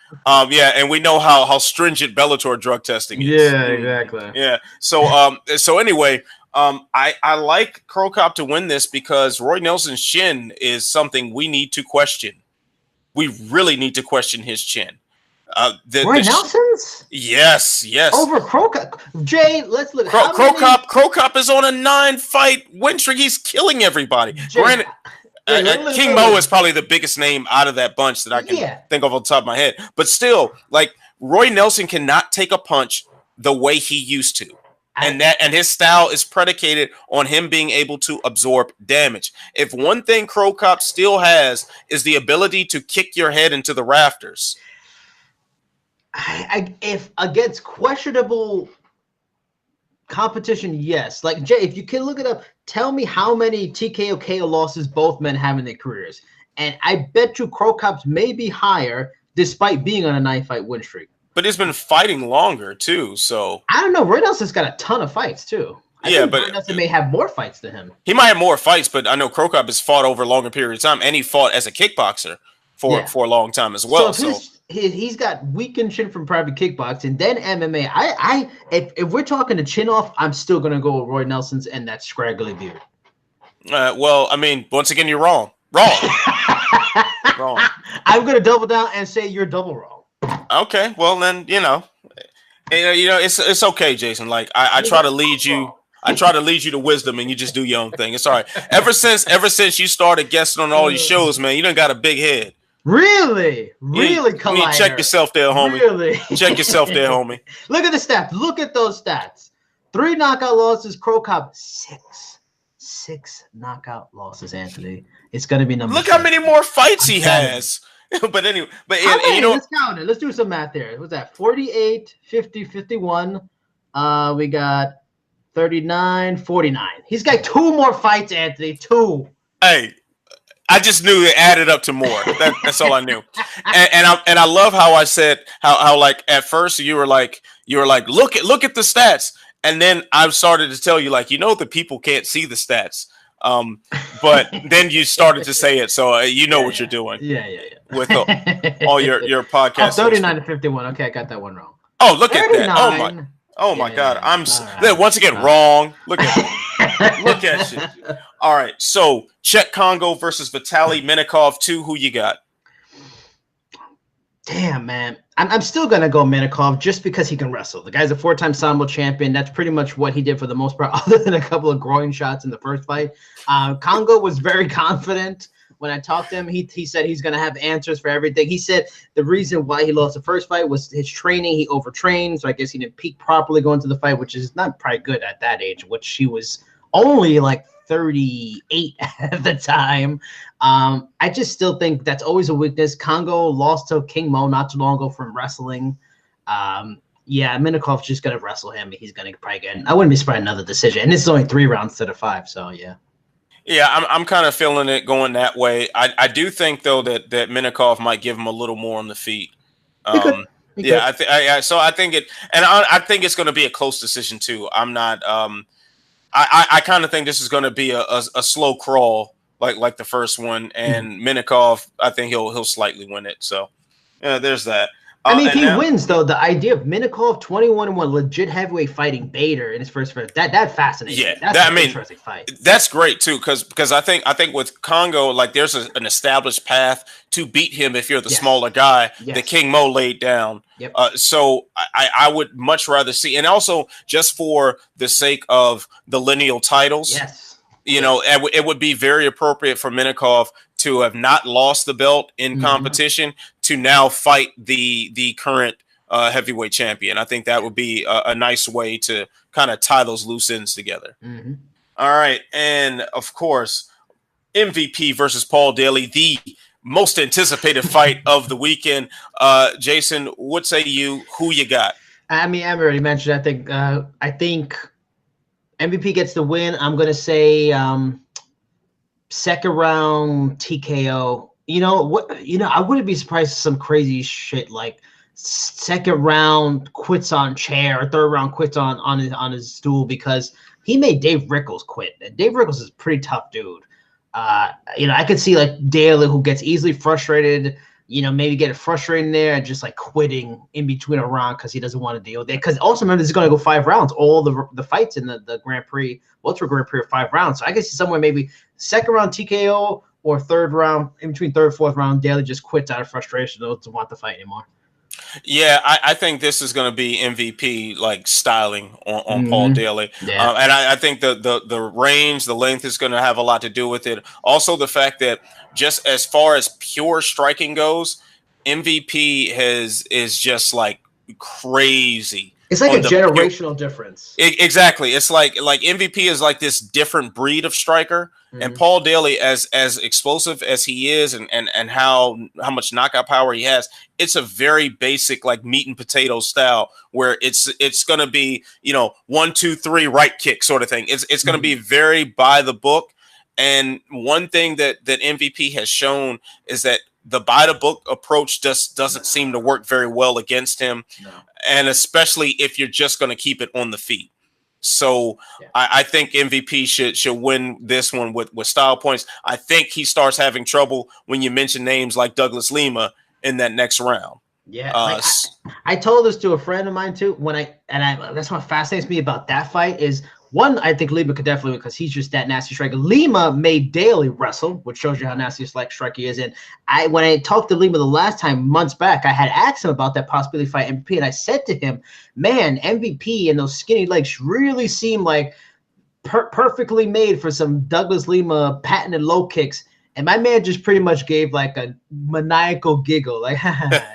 And we know how stringent Bellator drug testing is. Yeah, exactly. Yeah. So anyway, I like Crow Cop to win this because Roy Nelson's chin is something we need to question. We really need to question his chin. Roy Nelson's? Yes. Over Crow Cop. Jay, let's look. Crow Cop is on a 9-fight win streak. He's killing everybody. Granted, King Mo is probably the biggest name out of that bunch that I can think of on the top of my head. But still, like Roy Nelson cannot take a punch the way he used to. And his style is predicated on him being able to absorb damage. If one thing Crow Cop still has is the ability to kick your head into the rafters. If against questionable competition, yes. Like Jay, if you can look it up, tell me how many TKO KO losses both men have in their careers, and I bet you Crow Cops may be higher despite being on a 9-fight win streak. But he's been fighting longer too, so I don't know. Roy Nelson's got a ton of fights too. I think Roy Nelson may have more fights than him. He might have more fights, but I know Crow Cop has fought over a longer period of time, and he fought as a kickboxer for a long time as well. So he's got weakened chin from private kickboxing, then MMA. If we're talking to chin off, I'm still gonna go with Roy Nelson's and that scraggly beard. Well, I mean, once again, you're wrong. Wrong. I'm gonna double down and say you're double wrong. Okay, well then, it's okay, Jason. Like I try to lead you. I try to lead you to wisdom, and you just do your own thing. It's all right. Ever since you started guesting on all these shows, man, you done got a big head. Really, you need to check yourself there, homie. Really, check yourself there, homie. Look at the stats. Look at those stats. 3 knockout losses. Crow Cop 6 knockout losses. Anthony, it's gonna be number. Look how many more fights he has. But anyway, let's count it. Let's do some math there. What's that? 48, 50, 51. We got 39, 49. He's got 2 more fights, Anthony. 2. Hey. I just knew it added up to more. That's all I knew. And I love how I said how like at first you were like look at the stats, and then I started to tell you like the people can't see the stats. But then you started to say it, so what you're doing. Yeah. With all your podcasts. 39 to 51. Okay, I got that one wrong. Oh, look 39. At that. Oh my God. I'm once again wrong. Look at you. All right. So Czech Congo versus Vitaly Minakov 2. Who you got? Damn, man. I'm still going to go Minakov just because he can wrestle. The guy's a 4-time Sambo champion. That's pretty much what he did for the most part, other than a couple of groin shots in the first fight. Congo was very confident. When I talked to him, he said he's going to have answers for everything. He said the reason why he lost the first fight was his training. He overtrained, so I guess he didn't peak properly going to the fight, which is not probably good at that age, which he was only like 38 at the time. I just still think that's always a weakness. Congo lost to King Mo not too long ago from wrestling. Minakov's just going to wrestle him. He's going to probably get – I wouldn't be surprised another decision. And this is only 3 rounds instead of 5, so yeah. Yeah, I'm kind of feeling it going that way. I do think though that Minakov might give him a little more on the feet. I think it, and I think it's going to be a close decision too. I'm not. I kind of think this is going to be a slow crawl, like the first one, and Minikov, I think he'll slightly win it. So yeah, there's that. I mean, if And he now, wins, though, the idea of Minikov 21-1 legit heavyweight fighting Bader in his first fight, that fascinates me. That's an interesting fight. That's great too, because I think with Congo, like there's an established path to beat him if you're the smaller guy that King Mo laid down. Yep. So I would much rather see, and also just for the sake of the lineal titles. Yes. You know, it would be very appropriate for Minikov to have not lost the belt in competition to now fight the current heavyweight champion. I think that would be a nice way to kind of tie those loose ends together. All right. And of course, MVP versus Paul Daly, the most anticipated fight of the weekend. Jason, what say you? Who you got? I mean, I've already mentioned, I think MVP gets the win. I'm going to say second round TKO. You know what? You know, I wouldn't be surprised if some crazy shit like second round quits on chair or third round quits on his stool, because he made Dave Rickles quit. And Dave Rickles is a pretty tough dude. You know, I could see like Daly, who gets easily frustrated, you know, maybe getting frustrated in there and just like quitting in between a round because he doesn't want to deal with it. Because also remember, this is going to go 5 rounds. All the fights in the Grand Prix, Ultra Grand Prix, are 5 rounds. So I guess somewhere maybe second round TKO or third round, in between third and fourth round, Daly just quits out of frustration, doesn't want the fight anymore. Yeah, I think this is going to be MVP like styling on Paul Daly, and I think the range, the length is going to have a lot to do with it. Also, the fact that just as far as pure striking goes, MVP is just like crazy. It's like a generational difference. Exactly. It's like MVP is like this different breed of striker. And Paul Daly, as explosive as he is, and how much knockout power he has, it's a very basic like meat and potato style where it's going to be, you know, 1, 2, 3 right kick sort of thing. It's going to be very by the book. And one thing that MVP has shown is that the by the book approach just doesn't seem to work very well against him, and especially if you're just going to keep it on the feet. So I think MVP should win this one with style points. I think he starts having trouble when you mention names like Douglas Lima in that next round. Yeah, I told this to a friend of mine too. That's what fascinates me about that fight is, one, I think Lima could definitely win because he's just that nasty striker. Lima made Daly wrestle, which shows you how nasty a striker he is. And when I talked to Lima the last time, months back, I had asked him about that possibility fight MVP, and I said to him, man, MVP and those skinny legs really seem like perfectly made for some Douglas Lima patented low kicks. And my man just pretty much gave like a maniacal giggle, like,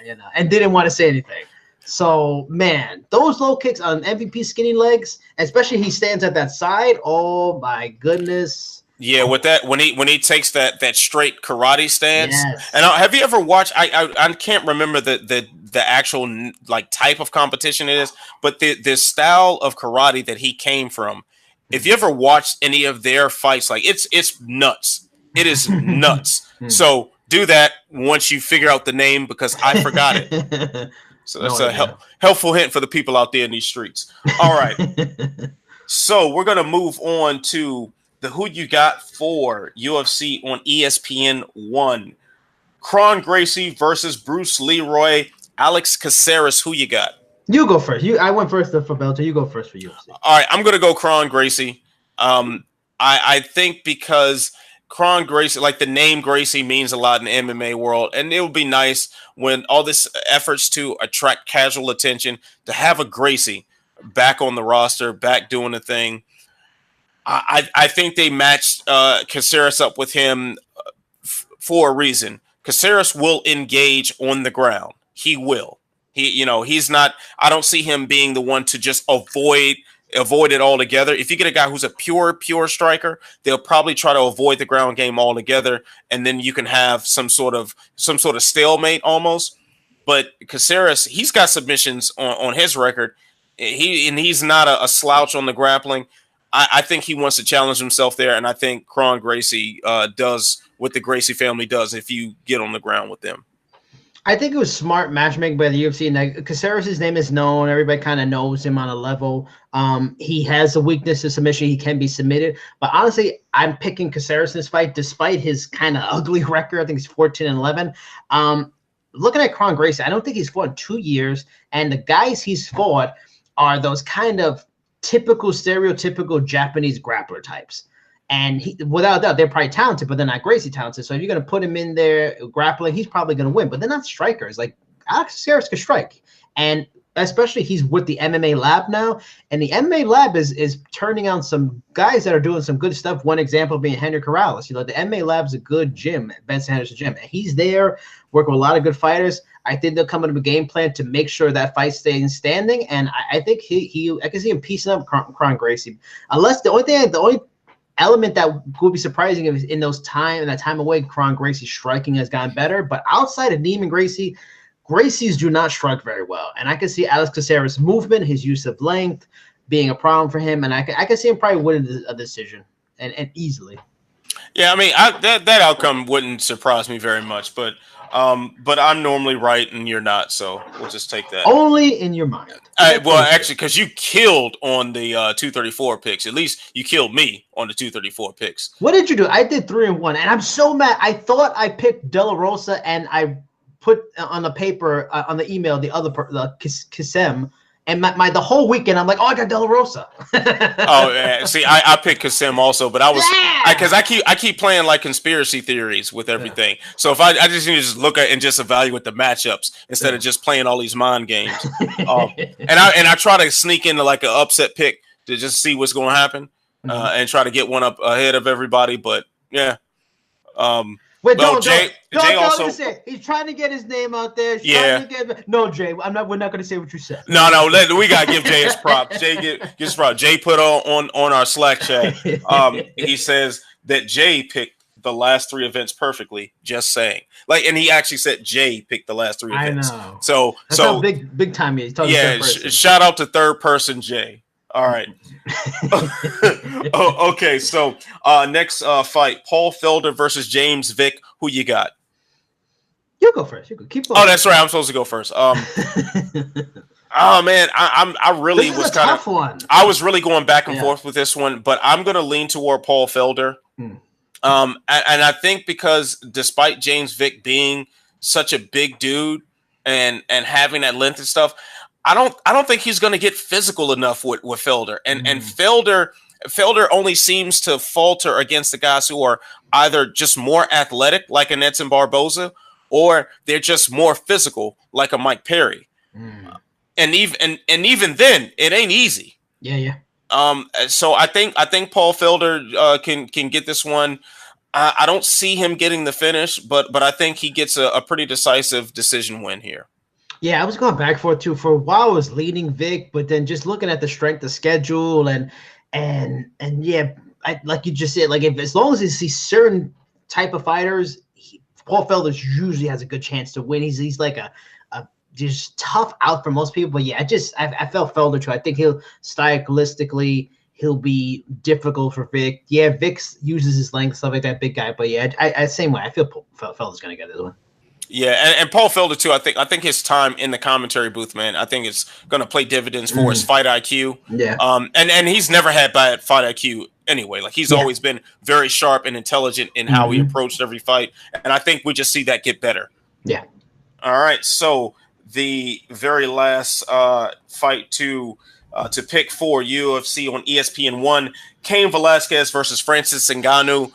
you know, and didn't want to say anything. So, man, those low kicks on MVP skinny legs, especially he stands at that side. Oh my goodness! Yeah, with that when he takes that straight karate stance. Yes. And have you ever watched? I can't remember the actual like type of competition it is, but the style of karate that he came from. If you ever watched any of their fights, like it's nuts. It is nuts. So do that once you figure out the name, because I forgot it. So that's a helpful hint for the people out there in these streets. All right. So we're going to move on to the who you got for UFC on ESPN 1. Kron Gracie versus Bruce Leroy. Alex Caceres, who you got? You go first. I went first for Bellator. You go first for UFC. All right. I'm going to go Kron Gracie. I think because Kron Gracie, like the name Gracie means a lot in the MMA world, and it would be nice when all this efforts to attract casual attention to have a Gracie back on the roster, back doing the thing. I think they matched Caceres up with him for a reason. Caceres will engage on the ground. He will. He's not. I don't see him being the one to just avoid it altogether. If you get a guy who's a pure striker, they'll probably try to avoid the ground game altogether, and then you can have some sort of stalemate almost. But Caceres, he's got submissions on his record. He's not a slouch on the grappling. I think he wants to challenge himself there, and I think Kron Gracie does what the Gracie family does if you get on the ground with them. I think it was smart matchmaking by the UFC. And Caceres' name is known. Everybody kind of knows him on a level. He has a weakness to submission. He can be submitted. But honestly, I'm picking Caceres in this fight, despite his kind of ugly record. I think he's 14-11. Looking at Kron Gracie, I don't think he's fought in 2 years. And the guys he's fought are those kind of typical, stereotypical Japanese grappler types. And without doubt, they're probably talented, but they're not Gracie talented. So if you're going to put him in there grappling, he's probably going to win. But they're not strikers. Like Alex Caceres can strike, and especially he's with the MMA Lab now, and the MMA Lab is turning on some guys that are doing some good stuff. One example being Henry Corrales. The MMA Lab's a good gym, Benson Henderson gym. And he's there working with a lot of good fighters. I think they'll come up with a game plan to make sure that fight stays standing, and I think I can see him piecing up Kron Gracie. Unless the only element that would be surprising is in that time away, Kron Gracie's striking has gotten better. But outside of Neiman Gracie, Gracie's do not strike very well. And I can see Alex Caceres' movement, his use of length being a problem for him. And I can see him probably winning a decision and easily. Yeah, I mean, that outcome wouldn't surprise me very much, but I'm normally right and you're not, so we'll just take that. Only in your mind. Well, actually, because you killed on the 234 picks. At least you killed me on the 234 picks. What did you do? I did 3-1, and I'm so mad. I thought I picked De La Rosa, and I put on the paper, on the email, the Kisem. And the whole weekend, I'm like, I got De La Rosa. Oh, yeah. See, I picked Kasem also, but I was because I keep playing like conspiracy theories with everything. Yeah. So if I just need to just look at and just evaluate the matchups instead of just playing all these mind games. And I try to sneak into like an upset pick to just see what's going to happen and try to get one up ahead of everybody. But yeah. Wait, Jay also say he's trying to get his name out there. No, Jay, we're not going to say what you said. No, we gotta give Jay his props. Jay get his props. Jay put on our Slack chat. He says that Jay picked the last 3 events perfectly. Just saying, and he actually said Jay picked the last 3 events. I know. So how big time he is. Yeah, shout out to third person Jay. All right. Okay. So next fight, Paul Felder versus James Vick. Who you got? You go first. You go. Keep going. Oh, that's right. I'm supposed to go first. Oh man, I really was kind of one. I was really going back and forth with this one, but I'm going to lean toward Paul Felder. And I think because despite James Vick being such a big dude and having that length and stuff, I don't think he's going to get physical enough with Felder. And Felder only seems to falter against the guys who are either just more athletic, like a Edson Barboza, or they're just more physical, like a Mike Perry. And even then, it ain't easy. Yeah. So I think Paul Felder can get this one. I don't see him getting the finish, but I think he gets a pretty decisive decision win here. Yeah, I was going back and forth too. For a while, I was leading Vic, but then just looking at the strength of schedule and yeah, like you just said, as long as he sees certain type of fighters, Paul Felder usually has a good chance to win. He's like a just tough out for most people. But yeah, I felt Felder too. I think stylistically he'll be difficult for Vic. Yeah, Vic uses his length, stuff like that, big guy. But yeah, I same way. I feel Felder's gonna get this one. Yeah, and Paul Felder too. I think his time in the commentary booth, man, I think it's going to play dividends for his fight IQ. Yeah. And he's never had bad fight IQ anyway. Like he's always been very sharp and intelligent in how he approached every fight, and I think we just see that get better. Yeah. All right, so the very last fight to pick for UFC on ESPN 1, Cain Velasquez versus Francis Ngannou.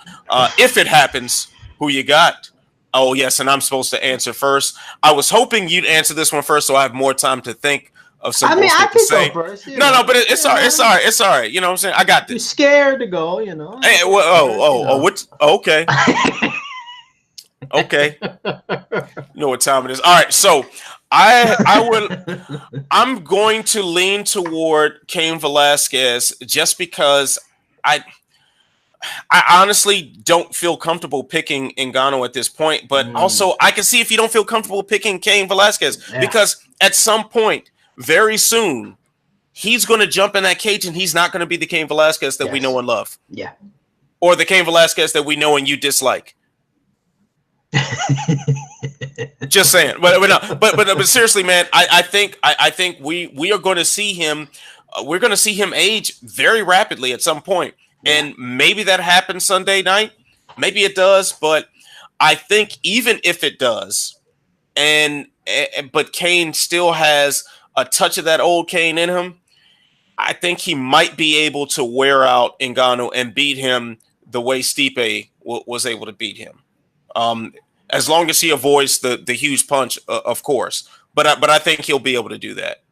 If it happens, who you got? Oh, yes, and I'm supposed to answer first. I was hoping you'd answer this one first so I have more time to think of something I can go first. No, but it's all right. It's all right. You know what I'm saying? I got this. You're scared to go, you know. Hey, what? Okay. Okay. You know what time it is. All right, so I'm going to lean toward Cain Velasquez just because I honestly don't feel comfortable picking Ngannou at this point, but also I can see if you don't feel comfortable picking Cain Velasquez because at some point, very soon, he's going to jump in that cage and he's not going to be the Cain Velasquez that we know and love. Yeah. Or the Cain Velasquez that we know and you dislike. Just saying, but seriously, man, I think we are going to see him. We're going to see him age very rapidly at some point, and maybe that happens Sunday night. Maybe it does, but I think even if it does, but Kane still has a touch of that old Kane in him, I think he might be able to wear out Ngannou and beat him the way Stipe was able to beat him. As long as he avoids the huge punch, of course. But I think he'll be able to do that.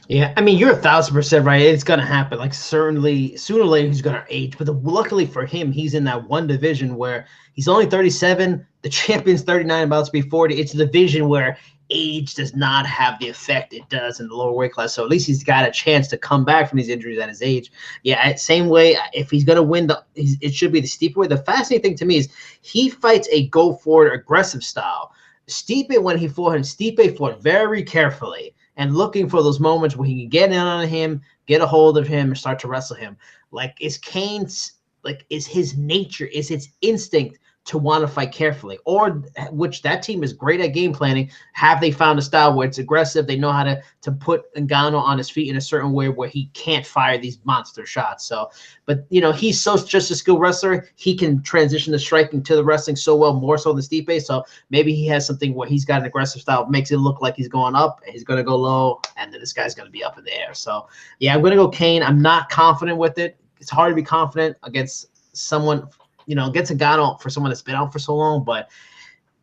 Yeah, I mean, you're 1,000% right. It's gonna happen. Like, certainly, sooner or later, he's gonna age. But luckily for him, he's in that one division where he's only 37. The champion's 39, about to be 40. It's a division where age does not have the effect it does in the lower weight class. So at least he's got a chance to come back from these injuries at his age. Yeah, same way, if he's going to win, it should be the Stipe way. The fascinating thing to me is he fights a go-forward, aggressive style. Stipe, when he fought him, Stipe fought very carefully and looking for those moments where he can get in on him, get a hold of him, and start to wrestle him. Like, is his nature, is his instinct to want to fight carefully, or which that team is great at game planning. Have they found a style where it's aggressive? They know how to put Ngannou on his feet in a certain way where he can't fire these monster shots. So, but he's just a skilled wrestler. He can transition the striking to the wrestling so well, more so than Stipe. So maybe he has something where he's got an aggressive style, makes it look like he's going up, and he's going to go low, and then this guy's going to be up in the air. So yeah, I'm going to go Kane. I'm not confident with it. It's hard to be confident against someone, gets a Ngannou for someone that's been out for so long, but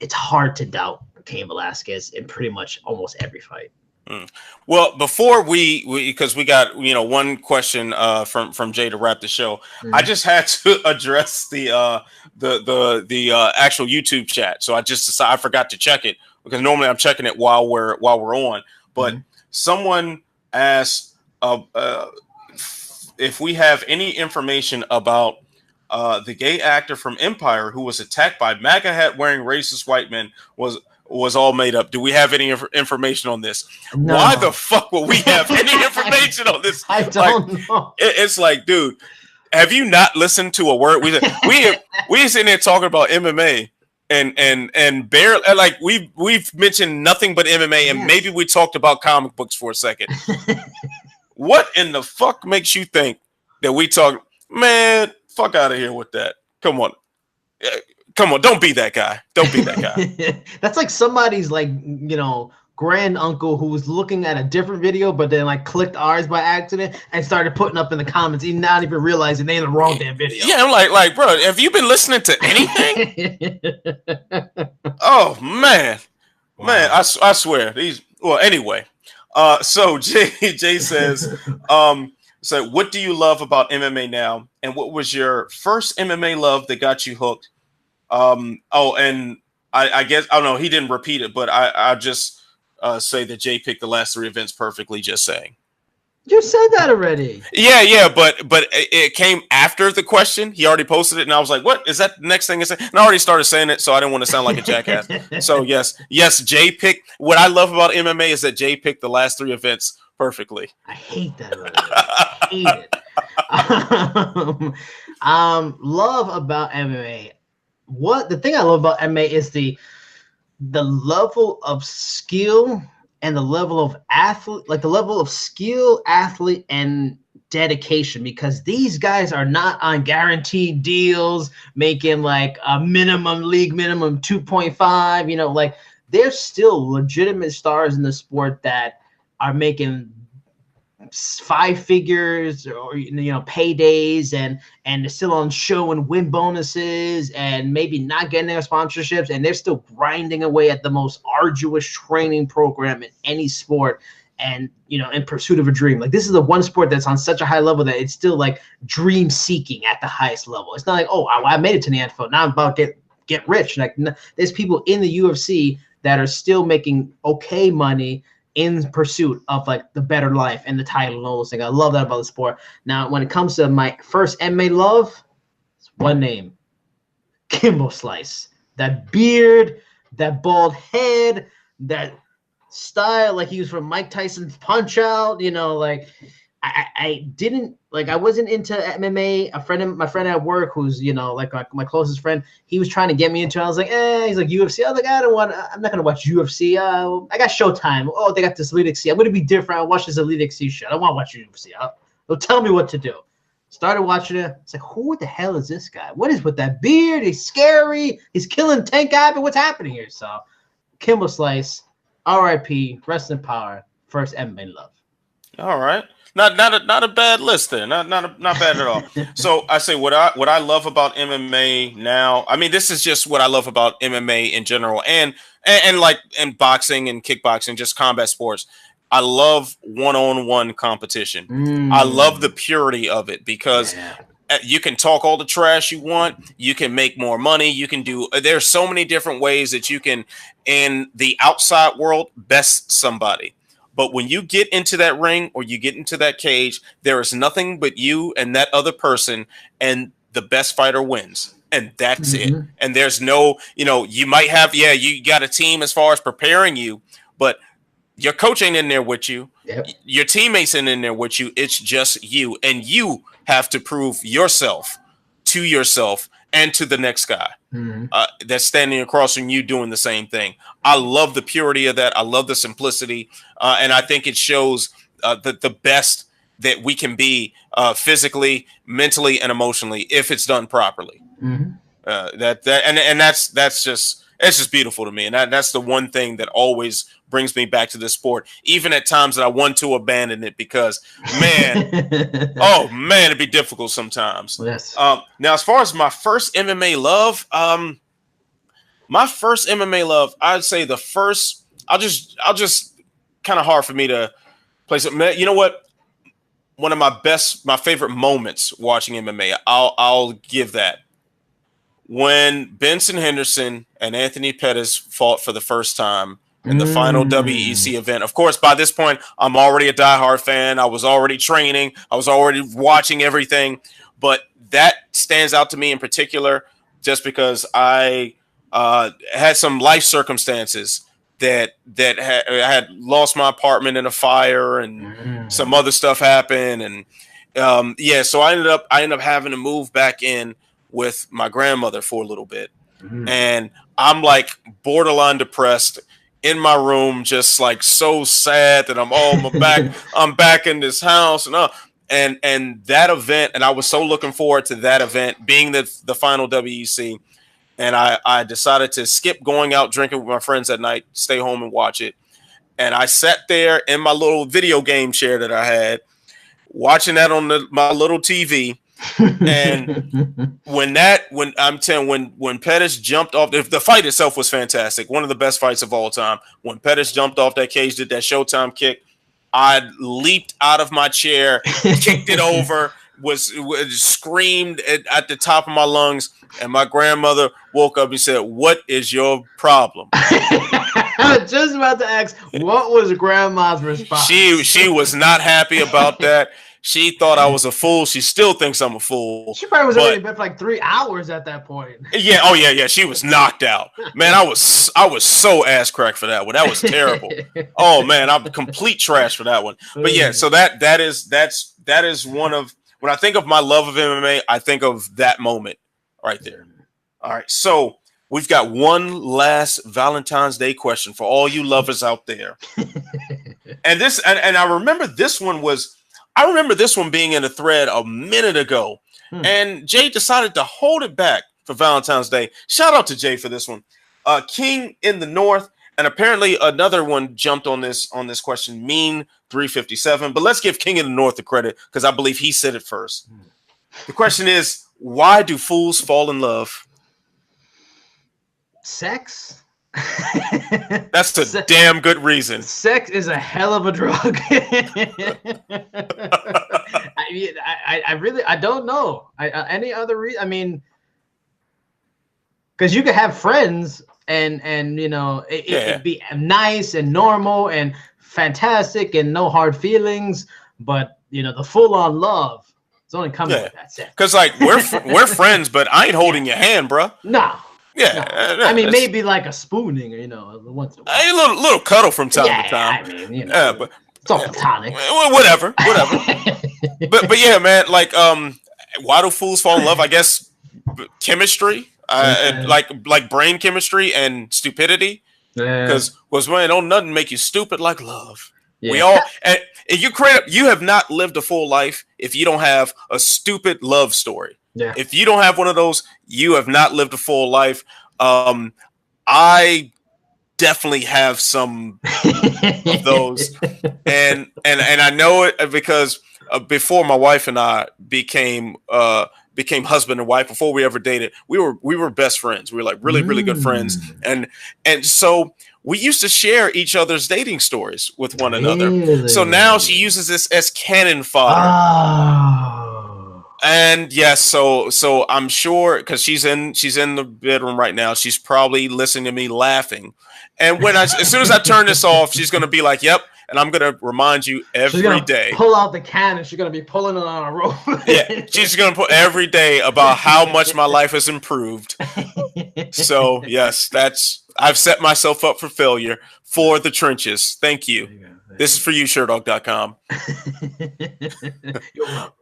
it's hard to doubt Cain Velasquez in pretty much almost every fight. Well, before because we got one question from Jay to wrap the show, I just had to address the actual YouTube chat. So I just decided I forgot to check it because normally I'm checking it while we're on. But someone asked if we have any information about the gay actor from Empire who was attacked by MAGA hat wearing racist white men was all made up. Do we have any information on this? No. Why the fuck would we have any information on this? I don't know. It's like, dude, have you not listened to a word? We sitting there talking about MMA and barely, like, we've mentioned nothing but MMA, and maybe we talked about comic books for a second. What in the fuck makes you think that we talk? Man, fuck out of here with that. Come on. Don't be that guy. Don't be that guy. That's like somebody's grand uncle who was looking at a different video, but then clicked ours by accident and started putting up in the comments, even not even realizing they in the wrong damn video. Yeah, I'm like, bro, have you been listening to anything? Oh man, wow. Man, I swear these. Well, anyway, so Jay says, so what do you love about MMA now, and what was your first MMA love that got you hooked? And I guess, I don't know, he didn't repeat it, but I just say that Jay picked the last three events perfectly, just saying. You said that already. Yeah, but it came after the question. He already posted it, and I was like, what? Is that the next thing I said? And I already started saying it, so I didn't want to sound like a jackass. So yes, Jay picked. What I love about MMA is that Jay picked the last three events perfectly. I hate that already. I hate it. Love about MMA. The thing I love about MMA is the level of skill and the level of athlete, the level of skill, athlete, and dedication, because these guys are not on guaranteed deals making a league minimum 2.5, they're still legitimate stars in the sport that are making 5 figures or paydays and they're still on show and win bonuses and maybe not getting their sponsorships, and they're still grinding away at the most arduous training program in any sport, and in pursuit of a dream. This is the one sport that's on such a high level that it's still dream seeking at the highest level. It's not like, oh, I made it to the NFL, now I'm about to get rich. There's people in the UFC that are still making okay money in pursuit of the better life and the title and all those things. I love that about the sport. Now, when it comes to my first MMA love, it's one name: Kimbo Slice. That beard, that bald head, that style, he was from Mike Tyson's Punch Out. I didn't like. I wasn't into MMA. My friend at work, who's like my closest friend, he was trying to get me into it. I was like, He's like UFC. I was like, I'm not gonna watch UFC. I got Showtime. Oh, they got this Elite XC. I'm gonna be different. I watch this Elite XC shit. I don't want to watch UFC. They'll tell me what to do. Started watching it. It's like, who the hell is this guy? What is with that beard? He's scary. He's killing Tank Abbott. What's happening here? So, Kimbo Slice, R.I.P. Rest in power. First MMA love. All right. Not a bad list there. Not bad at all. So I say what I love about MMA now. I mean, this is just what I love about MMA in general, and like in boxing and kickboxing, just combat sports. I love one-on-one competition. I love the purity of it because you can talk all the trash you want. You can make more money. You can do. There's so many different ways that you can, in the outside world, best somebody. But when you get into that ring or you get into that cage, there is nothing but you and that other person, and the best fighter wins. And that's it. And there's no, you might have, you got a team as far as preparing you, but your coach ain't in there with you. Yep. Your teammates ain't in there with you. It's just you. And you have to prove yourself to yourself and to the next guy that's standing across from you doing the same thing. I love the purity of that. I love the simplicity. And I think it shows the best that we can be physically, mentally, and emotionally if it's done properly. That's just beautiful to me. And that's the one thing that always brings me back to this sport, even at times that I want to abandon it because, man, it'd be difficult sometimes. Yes. Now, as far as my first MMA love, I'd say the first. I'll just kind of hard for me to place it. You know what? One of my favorite moments watching MMA, I'll give that. When Benson Henderson and Anthony Pettis fought for the first time in the final WEC event. Of course, by this point, I'm already a diehard fan. I was already training. I was already watching everything. But that stands out to me in particular just because I had some life circumstances that I had lost my apartment in a fire and some other stuff happened. And so I ended up having to move back in with my grandmother for a little bit. And I'm like borderline depressed in my room, just like so sad that I'm back in this house and that event. And I was so looking forward to that event being the final WEC. And I decided to skip going out drinking with my friends at night, stay home and watch it. And I sat there in my little video game chair that I had, watching that on my little TV. And when Pettis jumped off, the fight itself was fantastic. One of the best fights of all time. When Pettis jumped off that cage, did that Showtime kick, I leaped out of my chair, kicked it over, was screamed at the top of my lungs, and my grandmother woke up and said, "What is your problem?" I was just about to ask, what was Grandma's response? She was not happy about that. She thought I was a fool. She still thinks I'm a fool. She probably was already in bed for like 3 hours at that point. Yeah. Oh yeah. She was knocked out. Man, I was so ass cracked for that one. That was terrible. Oh man, I'm complete trash for that one. But yeah, so that is one of, when I think of my love of MMA, I think of that moment right there. All right. So we've got one last Valentine's Day question for all you lovers out there. And I remember this one being in a thread a minute ago, and Jay decided to hold it back for Valentine's Day. Shout out to Jay for this one. King in the North, and apparently another one jumped on this question, Mean 357. But let's give King in the North the credit because I believe he said it first. The question is, why do fools fall in love? Sex. That's a damn good reason. Sex is a hell of a drug. I don't know. Any other reason? I mean, because you could have friends and it'd be nice and normal and fantastic and no hard feelings, but the full on love, it's only coming with that sex. Because like we're friends, but I ain't holding your hand, bro. No. Yeah, no. I mean, maybe like a spooning, or once in a while. A little cuddle from time to time. I mean, It's all platonic. Whatever. but yeah, man. Like, why do fools fall in love? I guess chemistry, like brain chemistry and stupidity. Because man, don't nothing make you stupid like love. Yeah. We all and you have not lived a full life if you don't have a stupid love story. Yeah. If you don't have one of those, you have not lived a full life. I definitely have some of those, and I know it because before my wife and I became husband and wife, before we ever dated, we were best friends. We were like really good friends, and so we used to share each other's dating stories with one another. So now she uses this as cannon fodder. And yes, so I'm sure because she's in the bedroom right now, she's probably listening to me laughing. And as soon as I turn this off, she's gonna be like, "Yep." And I'm gonna remind you every day. Pull out the cannon. She's gonna be pulling it on a rope. Yeah, she's gonna put every day about how much my life has improved. So yes, I've set myself up for failure for the trenches. Thank you. This is for you, SureDog.com. You're welcome.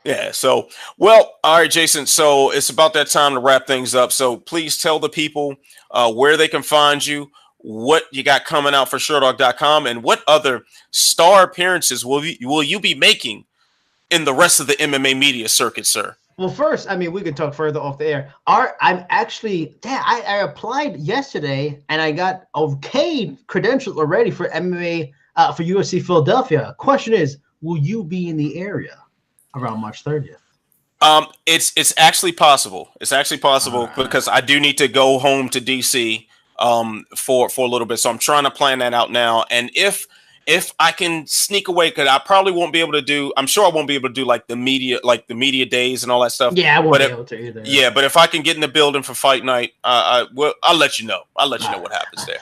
Yeah. So, well, all right, Jason. So it's about that time to wrap things up. So please tell the people where they can find you, what you got coming out for SureDog.com, and what other star appearances will you be making in the rest of the MMA media circuit, sir? Well, first, I mean, we could talk further off the air. I'm actually, I applied yesterday and I got okayed credentials already for MMA for UFC Philadelphia. Question is, will you be in the area around March 30th? It's actually possible. It's actually possible because I do need to go home to DC for a little bit. So I'm trying to plan that out now. And if I can sneak away, because I probably won't be able to do, I'm sure I won't be able to do like the media days and all that stuff. Yeah, I won't be able to either. Yeah, but if I can get in the building for fight night, I'll let you know. I'll let you know what happens there.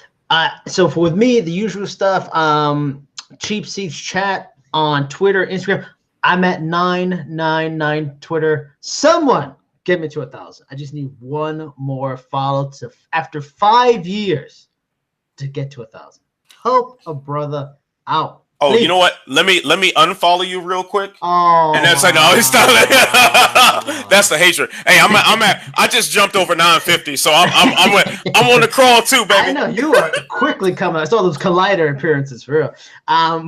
So with me, the usual stuff, Cheap Seats Chat on Twitter, Instagram. I'm at 999 Twitter. Someone get me to 1,000. I just need one more follow after 5 years to get to 1,000. Help a brother out. Oh, please. You know what? Let me unfollow you real quick. Oh, and that's like, no, it's not. That's the hatred. Hey, I just jumped over 950, so I'm on the crawl too, baby. I know you are quickly coming. I saw those Collider appearances for real.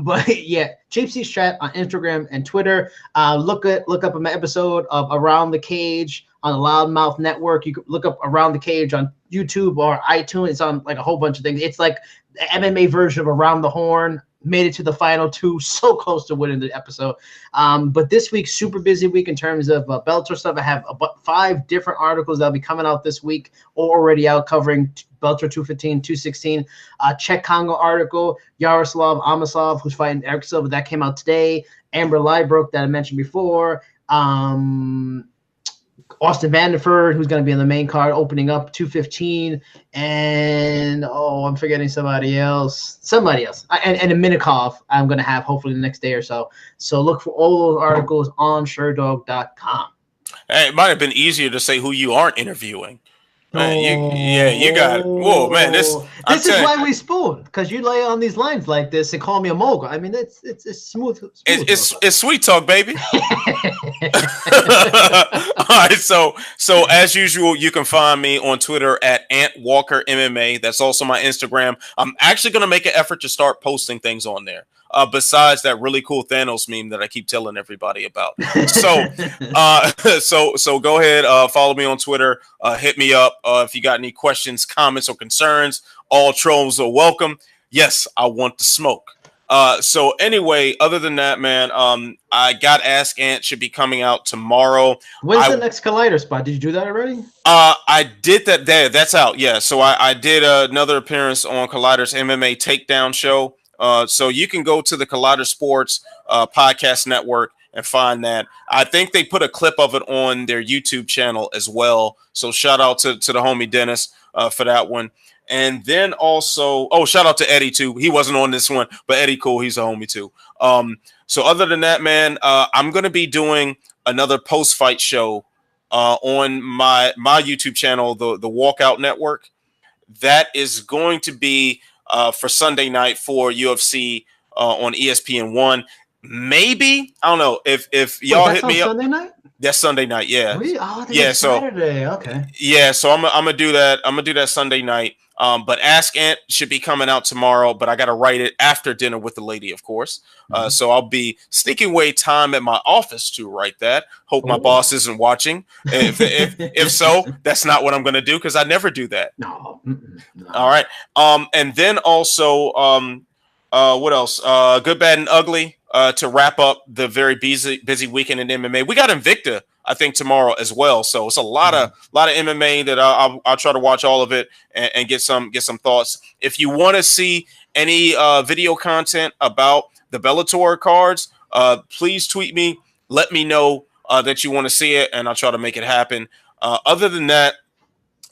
But yeah, Cheap Seats Chat on Instagram and Twitter. Look up an episode of Around the Cage on the Loudmouth Network. You can look up Around the Cage on YouTube or iTunes. It's on like a whole bunch of things. It's like the MMA version of Around the Horn. Made it to the final two, so close to winning the episode. But this week, super busy week in terms of Bellator stuff. I have about 5 different articles that'll be coming out this week or already out covering Bellator 215, 216. Czech Congo article, Yaroslav Amosov, who's fighting Eric Silva, that came out today. Amber Lybrook that I mentioned before. Austin Vanderford, who's going to be on the main card, opening up 215, and I'm forgetting somebody else. And a Minikov I'm going to have hopefully the next day or so. So look for all those articles on SureDog.com. Hey, it might have been easier to say who you aren't interviewing. You got it. Whoa, man, this is why we spoon, because you lay on these lines like this and call me a mogul. I mean, it's smooth. It's sweet talk, baby. All right, so as usual, you can find me on Twitter at Walker MMA. That's also my Instagram. I'm actually going to make an effort to start posting things on there. Besides that really cool Thanos meme that I keep telling everybody about. So, so go ahead, follow me on Twitter, hit me up if you got any questions, comments, or concerns. All trolls are welcome. Yes, I want to smoke. So anyway, other than that, man, I got Ask Ant should be coming out tomorrow. When's the next Collider spot? Did you do that already? I did that there. That's out. Yeah. So I did another appearance on Collider's MMA Takedown show. So you can go to the Collider Sports podcast network and find that. I think they put a clip of it on their YouTube channel as well. So shout out to the homie Dennis for that one. And then also, shout out to Eddie too. He wasn't on this one, but Eddie cool. He's a homie too. So other than that, man, I'm going to be doing another post-fight show on my YouTube channel, the Walkout Network. That is going to be for Sunday night for UFC on ESPN1. Maybe, I don't know, if y'all hit me up. Sunday night? That's Sunday night, yeah. Really? Oh, yeah, so Saturday. Okay. Yeah, so I'm gonna do that. I'm gonna do that Sunday night. But Ask Ant should be coming out tomorrow, but I gotta write it after dinner with the lady, of course. So I'll be sneaking away time at my office to write that. Hope my boss isn't watching. If so, that's not what I'm gonna do because I never do that. No. All right. And then also, what else? Good, Bad, and Ugly. To wrap up the very busy weekend in MMA, we got Invicta, I think, tomorrow as well. So it's a lot of MMA that I'll try to watch all of it and get some thoughts. If you want to see any video content about the Bellator cards, please tweet me. Let me know that you want to see it, and I'll try to make it happen. Other than that,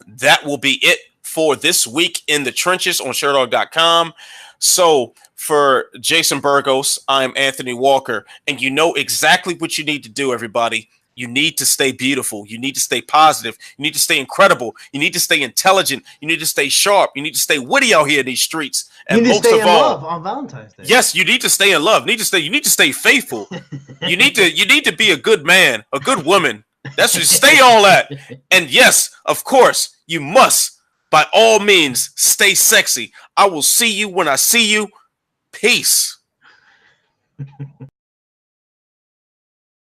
that will be it for this week in the trenches on Sherdog.com. So for Jason Burgos, I'm Anthony Walker, and you know exactly what you need to do, everybody. You need to stay beautiful. You need to stay positive. You need to stay incredible. You need to stay intelligent. You need to stay sharp. You need to stay witty out here in these streets. And you need most to stay of in all, love on Valentine's Day. Yes, you need to stay in love. You need to stay faithful. you need to be a good man, a good woman. That's what stay all that. And yes, of course, you must, by all means, stay sexy. I will see you when I see you. Peace.